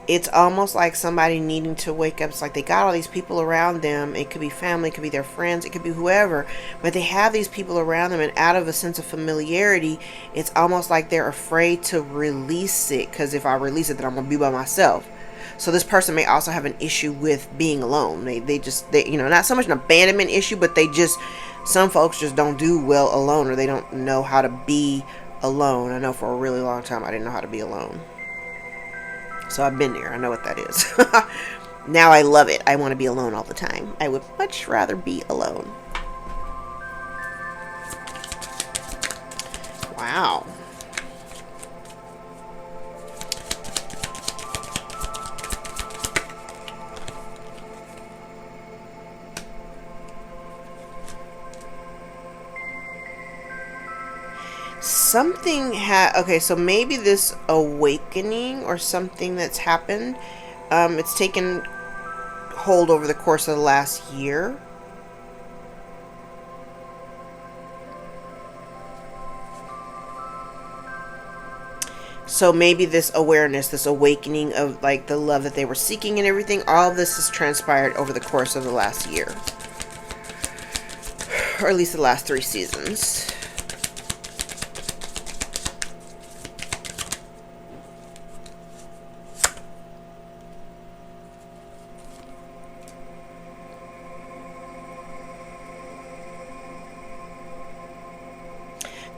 It's almost like somebody needing to wake up. It's like they got all these people around them. It could be family, it could be their friends, it could be whoever. But they have these people around them, and out of a sense of familiarity, it's almost like they're afraid to release it. Because if I release it, then I'm going to be by myself. So this person may also have an issue with being alone. They not so much an abandonment issue, but some folks just don't do well alone, or they don't know how to be alone. I know for a really long time I didn't know how to be alone. So I've been there. I know what that is. Now I love it. I want to be alone all the time. I would much rather be alone. Wow. something okay, so maybe this awakening or something that's happened, it's taken hold over the course of the last year. So maybe this awareness, this awakening of like the love that they were seeking and everything, all of this has transpired over the course of the last year. Or at least the last 3 seasons.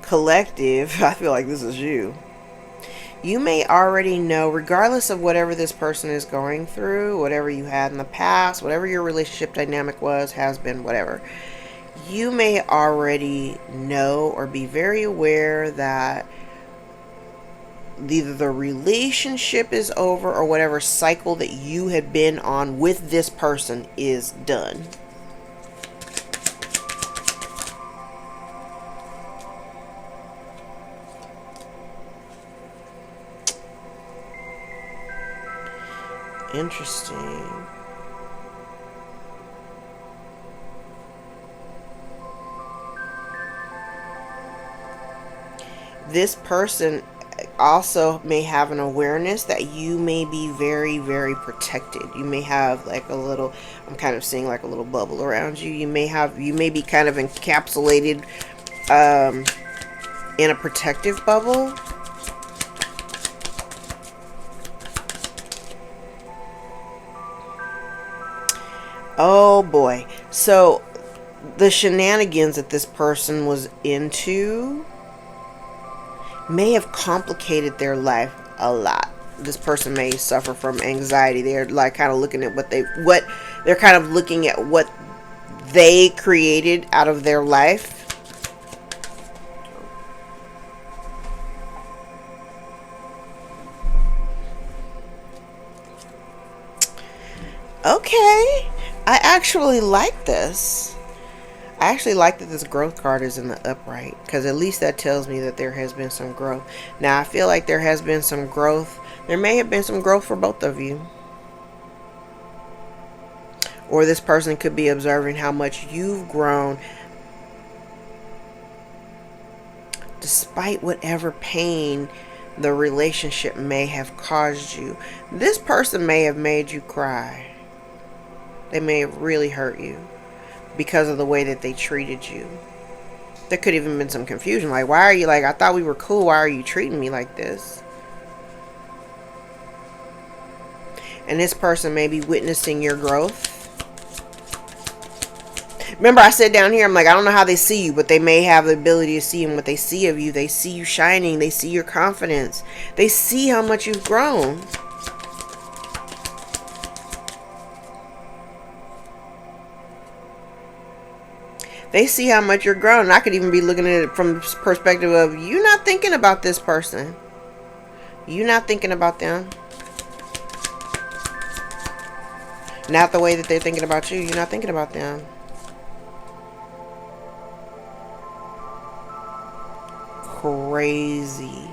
Collective, I feel like this is you. You may already know, regardless of whatever this person is going through, whatever you had in the past, whatever your relationship dynamic was, has been, whatever. You may already know or be very aware that either the relationship is over or whatever cycle that you had been on with this person is done. Interesting. This person also may have an awareness that you may be very, very protected. You may have like a little, I'm kind of seeing like a little bubble around you. You may be kind of encapsulated in a protective bubble. Oh boy. So the shenanigans that this person was into may have complicated their life a lot. This person may suffer from anxiety. They're like kind of looking at what they're kind of looking at what they created out of their life. Okay. I actually like this. I actually like that this growth card is in the upright, because at least that tells me that there has been some growth. Now, I feel like there has been some growth. There may have been some growth for both of you. Or this person could be observing how much you've grown despite whatever pain the relationship may have caused you. This person may have made you cry. They may have really hurt you because of the way that they treated you. There could even been some confusion. Like, why are you like, I thought we were cool. Why are you treating me like this? And this person may be witnessing your growth. Remember, I said down here, I'm like, I don't know how they see you, but they may have the ability to see. And what they see of you, they see you shining. They see your confidence. They see how much you've grown. They see how much you're grown. And I could even be looking at it from the perspective of you not thinking about this person. You not thinking about them. Not the way that they're thinking about you. You're not thinking about them. Crazy.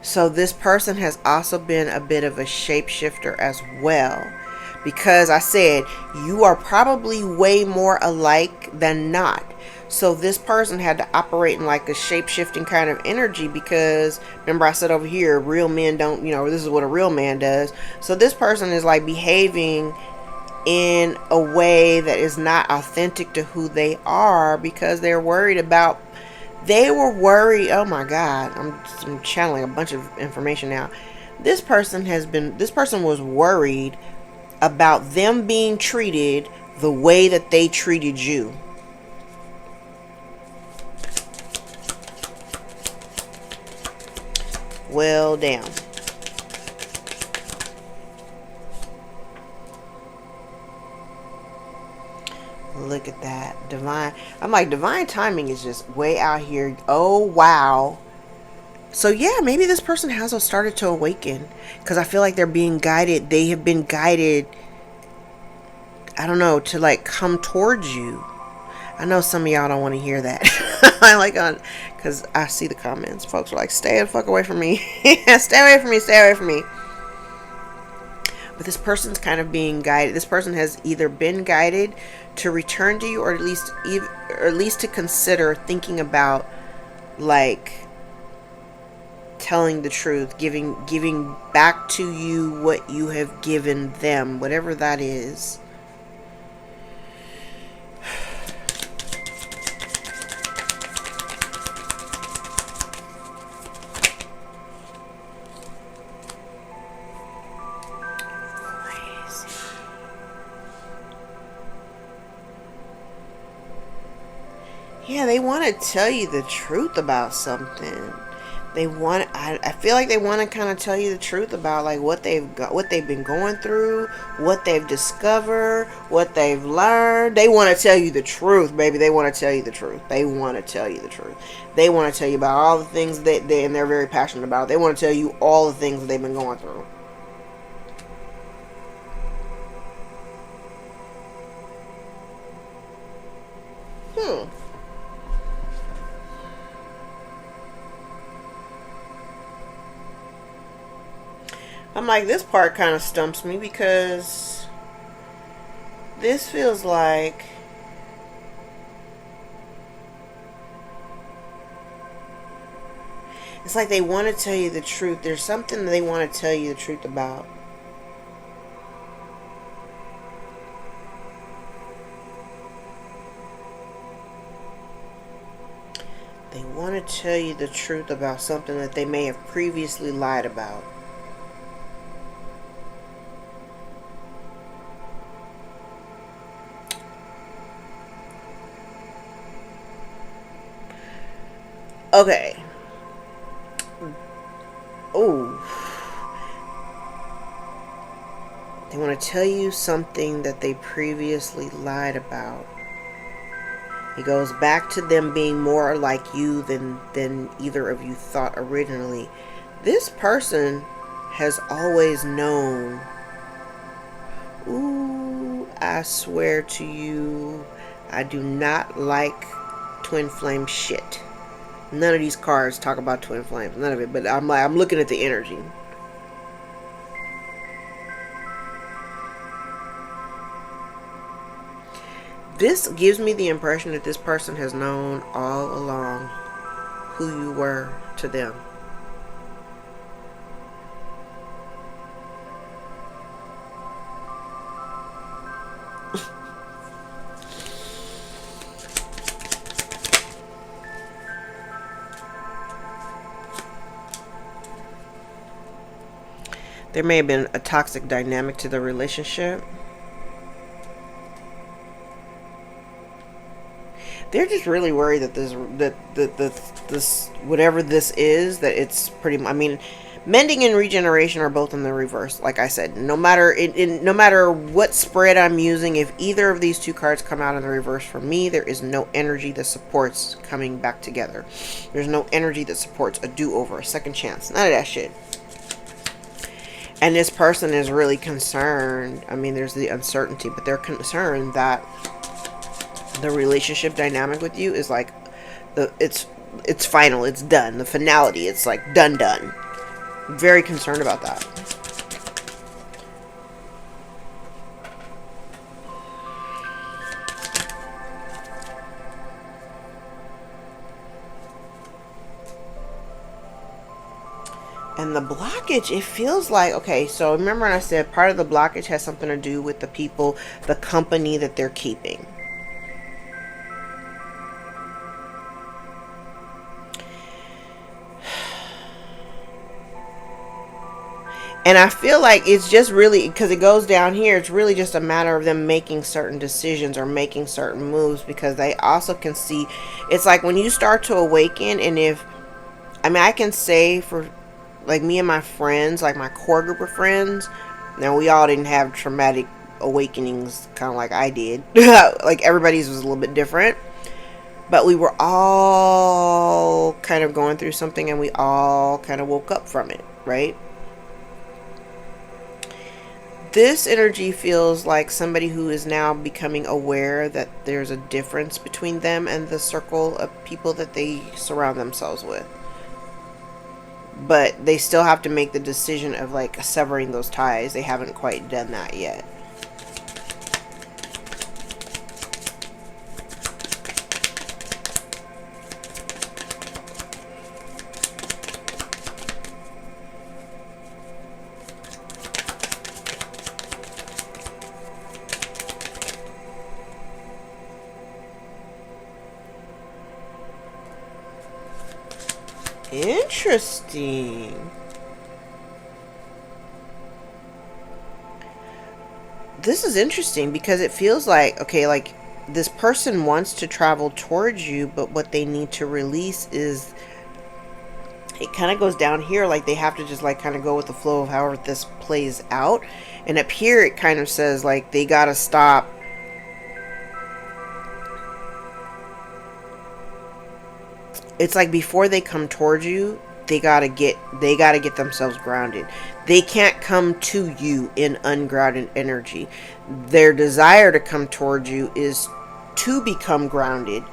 So this person has also been a bit of a shapeshifter as well. Because I said, you are probably way more alike than not. So this person had to operate in like a shape-shifting kind of energy, because remember I said over here, real men don't, this is what a real man does. So this person is like behaving in a way that is not authentic to who they are, because they were worried. Oh my God, I'm channeling a bunch of information now. This person was worried about them being treated the way that they treated you. Well, damn. Look at that. Divine. I'm like, divine timing is just way out here. Oh, wow. So yeah, maybe this person has started to awaken, because I feel like they're being guided. They have been guided, I don't know, to like come towards you. I know some of y'all don't want to hear that. I like on, because I see the comments. Folks are like, stay the fuck away from me. Stay away from me. Stay away from me. But this person's kind of being guided. This person has either been guided to return to you, or at least to consider thinking about, like, telling the truth, giving back to you what you have given them, whatever that is. Yeah, they want to tell you the truth about something. I feel like they want to kind of tell you the truth about, like, what they've got, what they've been going through, what they've discovered, what they've learned. They want to tell you the truth, baby. They want to tell you the truth. They want to tell you the truth. They want to tell you about all the things that and they're very passionate about. They want to tell you all the things that they've been going through. I'm like, this part kind of stumps me, because this feels like it's like they want to tell you the truth. There's something that they want to tell you the truth about. They want to tell you the truth about something that they may have previously lied about. Okay. Oh. They want to tell you something that they previously lied about. It goes back to them being more like you than either of you thought originally. This person has always known. Ooh, I swear to you, I do not like twin flame shit. None of these cards talk about twin flames. None of it. But I'm looking at the energy. This gives me the impression that this person has known all along who you were to them. There may have been a toxic dynamic to the relationship. They're just really worried that this whatever this is, that it's pretty. I mean, mending and regeneration are both in the reverse. Like I said, no matter no matter what spread I'm using, if either of these two cards come out in the reverse for me, there is no energy that supports coming back together. There's no energy that supports a do-over, a second chance. None of that shit. And this person is really concerned. I mean, there's the uncertainty, but they're concerned that the relationship dynamic with you is like it's final, it's done. The finality, it's like done. Very concerned about that. And the blockage, it feels like, okay, so remember when I said part of the blockage has something to do with the people, the company that they're keeping. And I feel like it's just really, because it goes down here, it's really just a matter of them making certain decisions or making certain moves, because they also can see, it's like when you start to awaken, and if, I mean, I can say for, like, me and my friends, like my core group of friends, now we all didn't have traumatic awakenings kind of like I did. Like, everybody's was a little bit different. But we were all kind of going through something, and we all kind of woke up from it, right? This energy feels like somebody who is now becoming aware that there's a difference between them and the circle of people that they surround themselves with. But they still have to make the decision of like severing those ties. They haven't quite done that yet. Interesting. This is interesting because it feels like, okay, like this person wants to travel towards you, but what they need to release is, it kind of goes down here, like they have to just like kind of go with the flow of however this plays out. And up here it kind of says like they gotta stop. It's like before they come towards you, they gotta get themselves grounded. They can't come to you in ungrounded energy. Their desire to come towards you is to become grounded,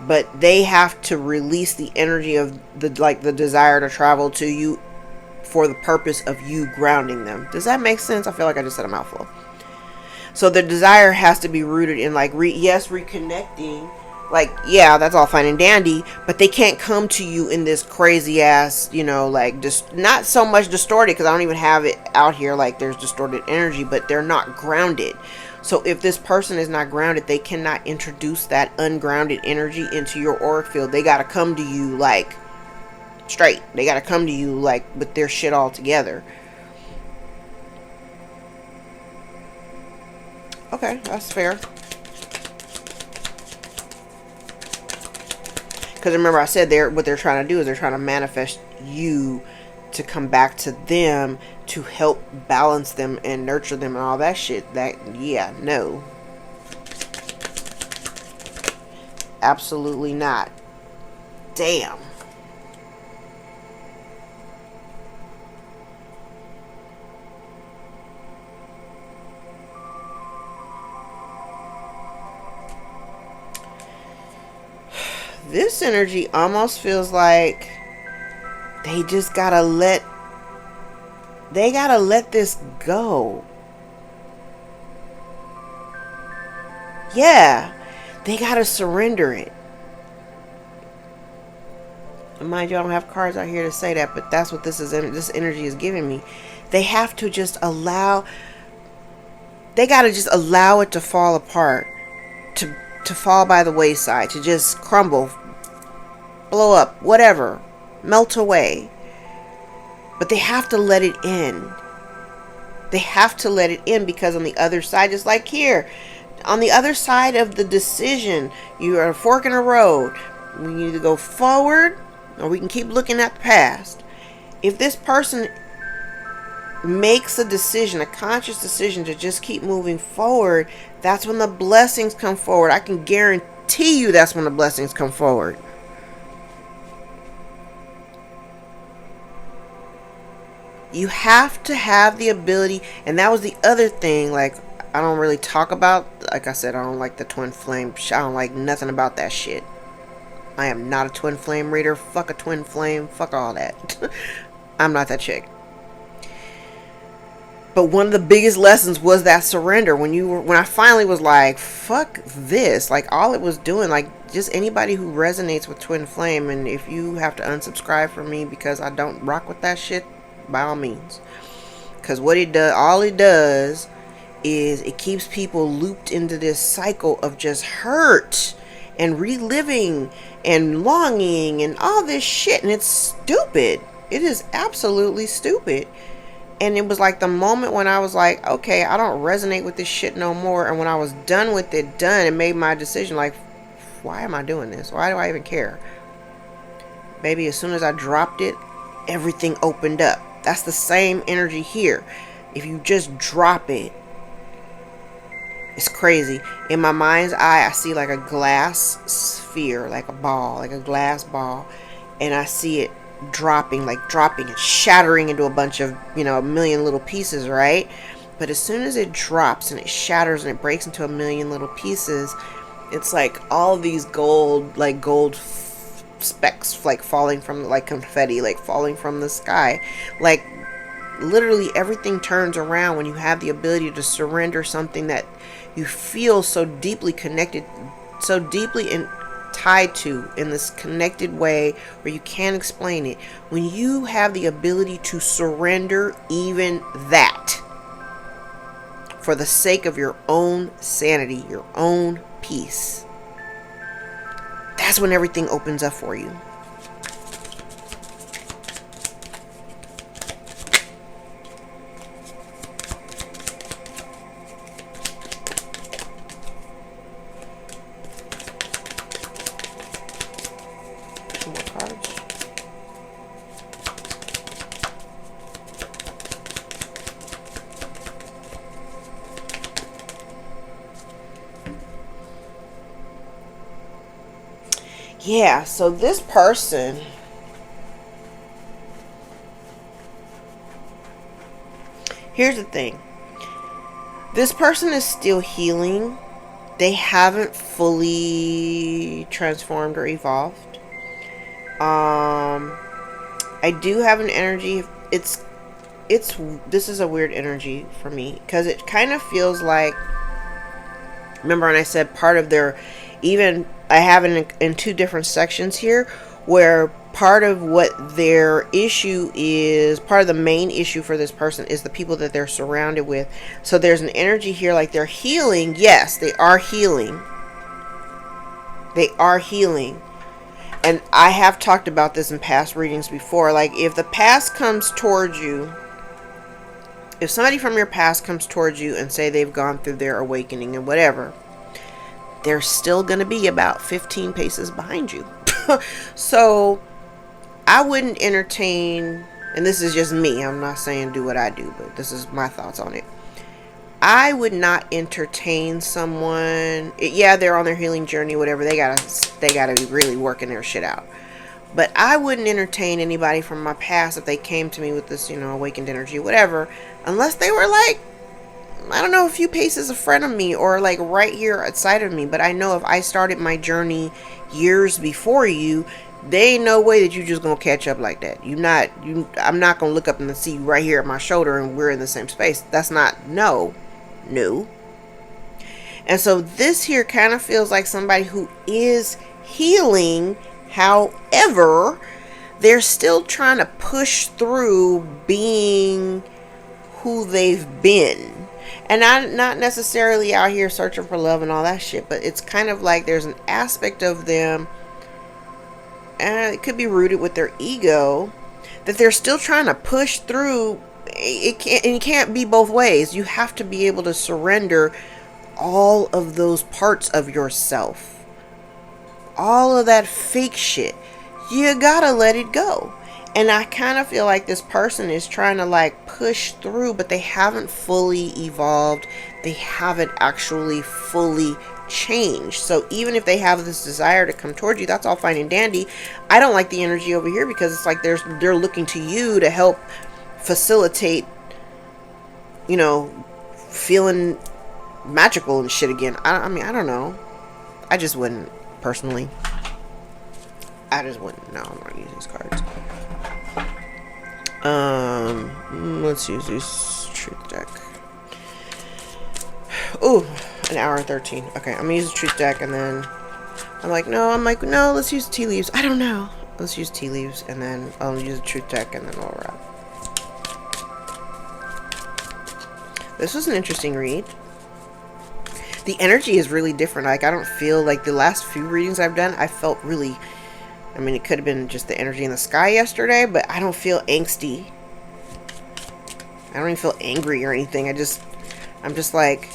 but they have to release the energy of the desire to travel to you for the purpose of you grounding them. Does that make sense? I feel like I just said a mouthful. So the desire has to be rooted in like reconnecting. Like, yeah, that's all fine and dandy, but they can't come to you in this crazy ass, you know, like just not so much distorted, because I don't even have it out here like there's distorted energy, but they're not grounded. So if this person is not grounded, they cannot introduce that ungrounded energy into your auric field. They got to come to you like straight. They got to come to you like with their shit all together. Okay, that's fair. Because remember I said what they're trying to do is they're trying to manifest you to come back to them to help balance them and nurture them and all that shit. That, yeah, no. Absolutely not. Damn. This energy almost feels like they just gotta let this go. Yeah, they gotta surrender it. And mind you, I don't have cards out here to say that, but that's what this energy is giving me. They have to just allow, they gotta just allow it to fall apart, to fall by the wayside, to just crumble, blow up, whatever, melt away. But they have to let it in. They have to let it in, because on the other side, just like here, on the other side of the decision, you are a fork in a road. We need to go forward, or we can keep looking at the past. If this person makes a decision, a conscious decision to just keep moving forward, that's when the blessings come forward. I can guarantee you that's when the blessings come forward. You have to have the ability, and that was the other thing, like, I don't really talk about, like I said, I don't like the twin flame, I don't like nothing about that shit. I am not a twin flame reader, fuck a twin flame, fuck all that. I'm not that chick. But one of the biggest lessons was that surrender. When I finally was like, fuck this, like all it was doing, like just anybody who resonates with twin flame, and if you have to unsubscribe from me because I don't rock with that shit, by all means. Because what it does, all it does is it keeps people looped into this cycle of just hurt and reliving and longing and all this shit, and it's stupid. It is absolutely stupid. And it was like the moment when I was like, okay, I don't resonate with this shit no more. And when I was done with it, and made my decision, like, why am I doing this? Why do I even care? Baby, as soon as I dropped it, everything opened up. That's the same energy here. If you just drop it, it's crazy. In my mind's eye, I see like a glass sphere, like a ball, like a glass ball. And I see it dropping and shattering into a bunch of, a million little pieces, right? But as soon as it drops and it shatters and it breaks into a million little pieces, it's like all these gold, like gold specks, like falling from, like confetti, like falling from the sky. Like literally everything turns around when you have the ability to surrender something that you feel so deeply connected, so deeply tied to, in this connected way where you can't explain it. When you have the ability to surrender even that for the sake of your own sanity, your own peace, that's when everything opens up for you. Some more cards. Yeah, so this person, here's the thing. This person is still healing. They haven't fully transformed or evolved. I do have an energy. This is a weird energy for me because it kind of feels like, remember when I said part of their, even I have it in two different sections here, where part of what their issue is, part of the main issue for this person is the people that they're surrounded with. So there's an energy here like they're healing. Yes, they are healing. They are healing. And I have talked about this in past readings before. Like if the past comes towards you, if somebody from your past comes towards you and say they've gone through their awakening and whatever, they're still going to be about 15 paces behind you. So I wouldn't entertain, and this is just me, I'm not saying do what I do, but this is my thoughts on it. I would not entertain someone, yeah, they're on their healing journey, whatever, they gotta be really working their shit out. But I wouldn't entertain anybody from my past if they came to me with this, awakened energy, whatever, unless they were like, I don't know, a few paces in front of me or like right here outside of me. But I know if I started my journey years before you, there ain't no way that you just gonna catch up like that. I'm not gonna look up and see you right here at my shoulder and we're in the same space. That's not, no. And so this here kind of feels like somebody who is healing. However, they're still trying to push through being who they've been. And I'm not necessarily out here searching for love and all that shit, but it's kind of like there's an aspect of them, and it could be rooted with their ego, that they're still trying to push through. It can't be both ways. You have to be able to surrender all of those parts of yourself. All of that fake shit. You gotta let it go. And I kind of feel like this person is trying to like push through, but they haven't fully evolved. They haven't actually fully changed. So even if they have this desire to come towards you, that's all fine and dandy. I don't like the energy over here because it's like they're looking to you to help facilitate, feeling magical and shit again. I mean, I don't know. I just wouldn't, personally. I just wouldn't. No, I'm not using these cards. Let's use this truth deck. Ooh, an hour and 13. Okay, I'm gonna use the truth deck, and then no, let's use tea leaves. I don't know. Let's use tea leaves, and then I'll use the truth deck, and then we'll wrap. This was an interesting read. The energy is really different. Like, I don't feel like the last few readings I've done, I felt really, I mean, it could have been just the energy in the sky yesterday, but I don't feel angsty. I don't even feel angry or anything. I'm just like,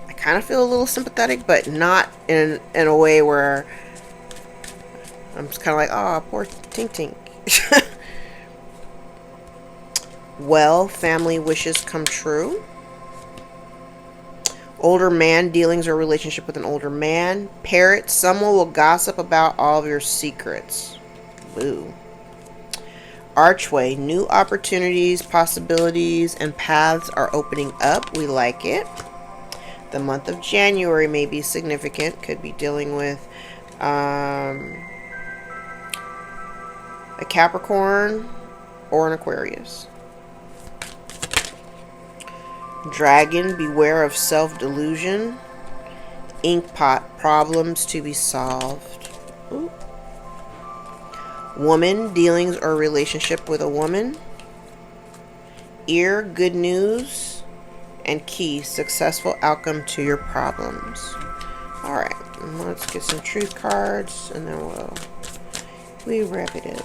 I kind of feel a little sympathetic, but not in a way where I'm just kind of like, oh, poor Tink Tink. Well, family wishes come true. Older man dealings or relationship with an older man. Parrot, someone will gossip about all of your secrets. Boo. Archway, new opportunities, possibilities, and paths are opening up. We like it. The month of January may be significant. Could be dealing with a Capricorn or an Aquarius. Dragon, beware of self-delusion. Inkpot, problems to be solved. Ooh. Woman, dealings or relationship with a woman. Ear, good news. And key, successful outcome to your problems. Alright, let's get some truth cards and then we wrap it up.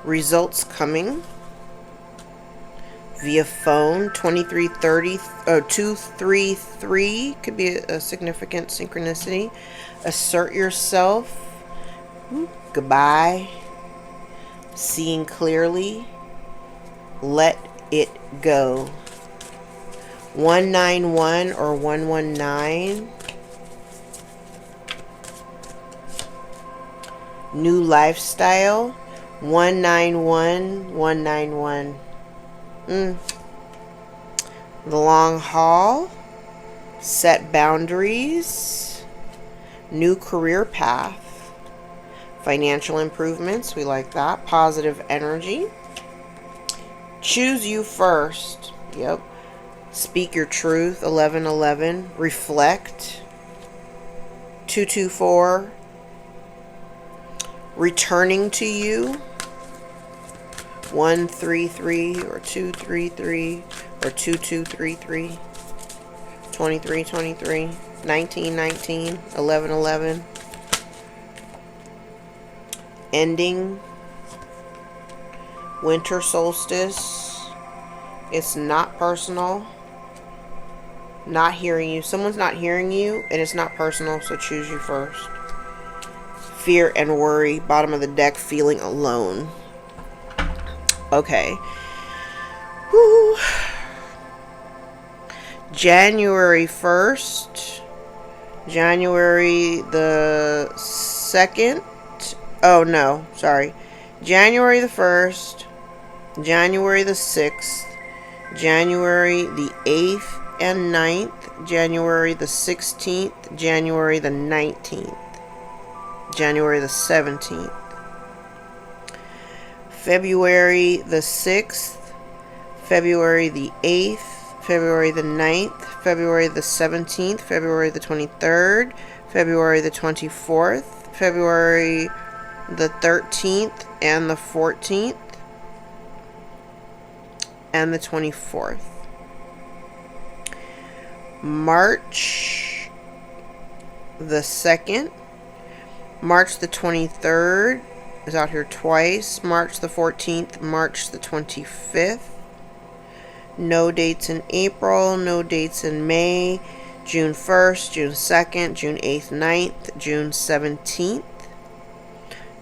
Results coming via phone. 233 could be a significant synchronicity. Assert yourself. Goodbye. Seeing clearly. Let it go. 191 or 119. New lifestyle. 191, 191. The long haul. Set boundaries. New career path. Financial improvements. We like that. Positive energy. Choose you first. Yep. Speak your truth. 1111. Reflect. 224. Returning to you. 133 or 233 or 2233. 2323. 1919. 1111. Ending. Winter solstice. It's not personal. Not hearing you. Someone's not hearing you and it's not personal, so choose you first. Fear and worry. Bottom of the deck, feeling alone. Okay. Whew. January 1st. January the 2nd. Oh, no. Sorry. January the 1st. January the 6th. January the 8th and 9th. January the 16th. January the 19th. January the 17th. February the 6th. February the 8th. February the 9th. February the 17th. February the 23rd. February the 24th. February the 13th and the 14th. And the 24th. March the 2nd. March the 23rd is out here twice. March the 14th, March the 25th. No dates in April, no dates in May. June 1st, June 2nd, June 8th, 9th, June 17th.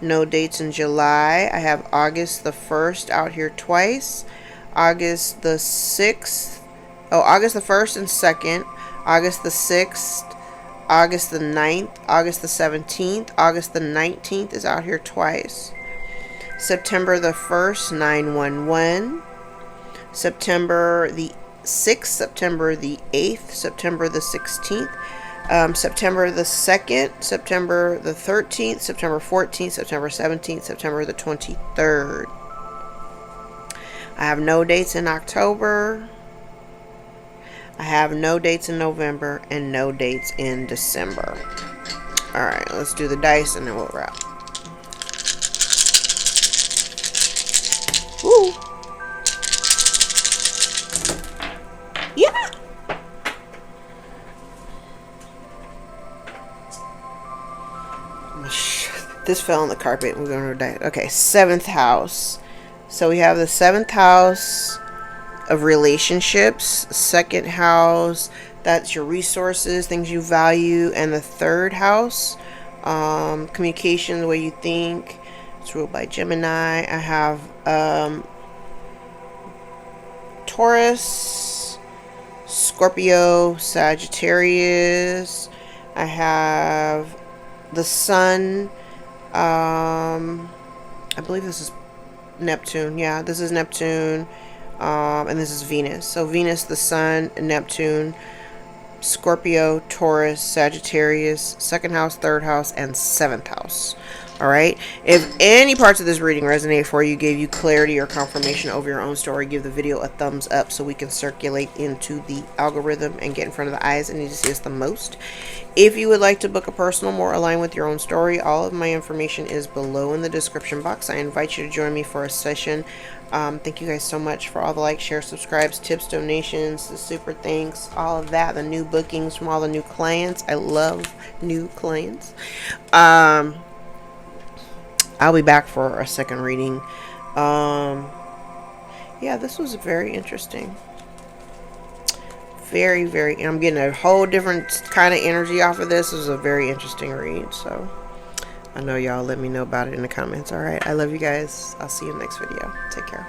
No dates in July. I have August the 1st out here twice. August the 6th. Oh, August the 1st and 2nd. August the 6th. August the 9th, August the 17th, August the 19th is out here twice. September the 1st, 911. September the 6th, September the 8th, September the 16th, September the 2nd, September the 13th, September 14th, September 17th, September the 23rd. I have no dates in October. I have no dates in November and no dates in December. Alright, let's do the dice and then we'll wrap. Woo! Yeah! This fell on the carpet. We're going to die. Okay, 7th house. So we have the 7th house of relationships, 2nd house, that's your resources, things you value, and the 3rd house, communication, the way you think. It's ruled by Gemini. I have Taurus, Scorpio, Sagittarius. I have the Sun. I believe this is Neptune. Yeah, this is Neptune. And this is Venus. So Venus, the Sun, Neptune, Scorpio, Taurus, Sagittarius, second house, third house, and seventh house. All right. If any parts of this reading resonate for you, gave you clarity or confirmation over your own story, give the video a thumbs up so we can circulate into the algorithm and get in front of the eyes that need to see us the most. If you would like to book a personal more aligned with your own story, all of my information is below in the description box. I invite you to join me for a session. Thank you guys so much for all the likes, shares, subscribes, tips, donations, the super thanks, all of that, the new bookings from all the new clients. I love new clients. I'll be back for a second reading. Yeah, this was very interesting. Very, I'm getting a whole different kind of energy off of this. It was a very interesting read. So I know y'all let me know about it in the comments. All right. I love you guys. I'll see you in the next video. Take care.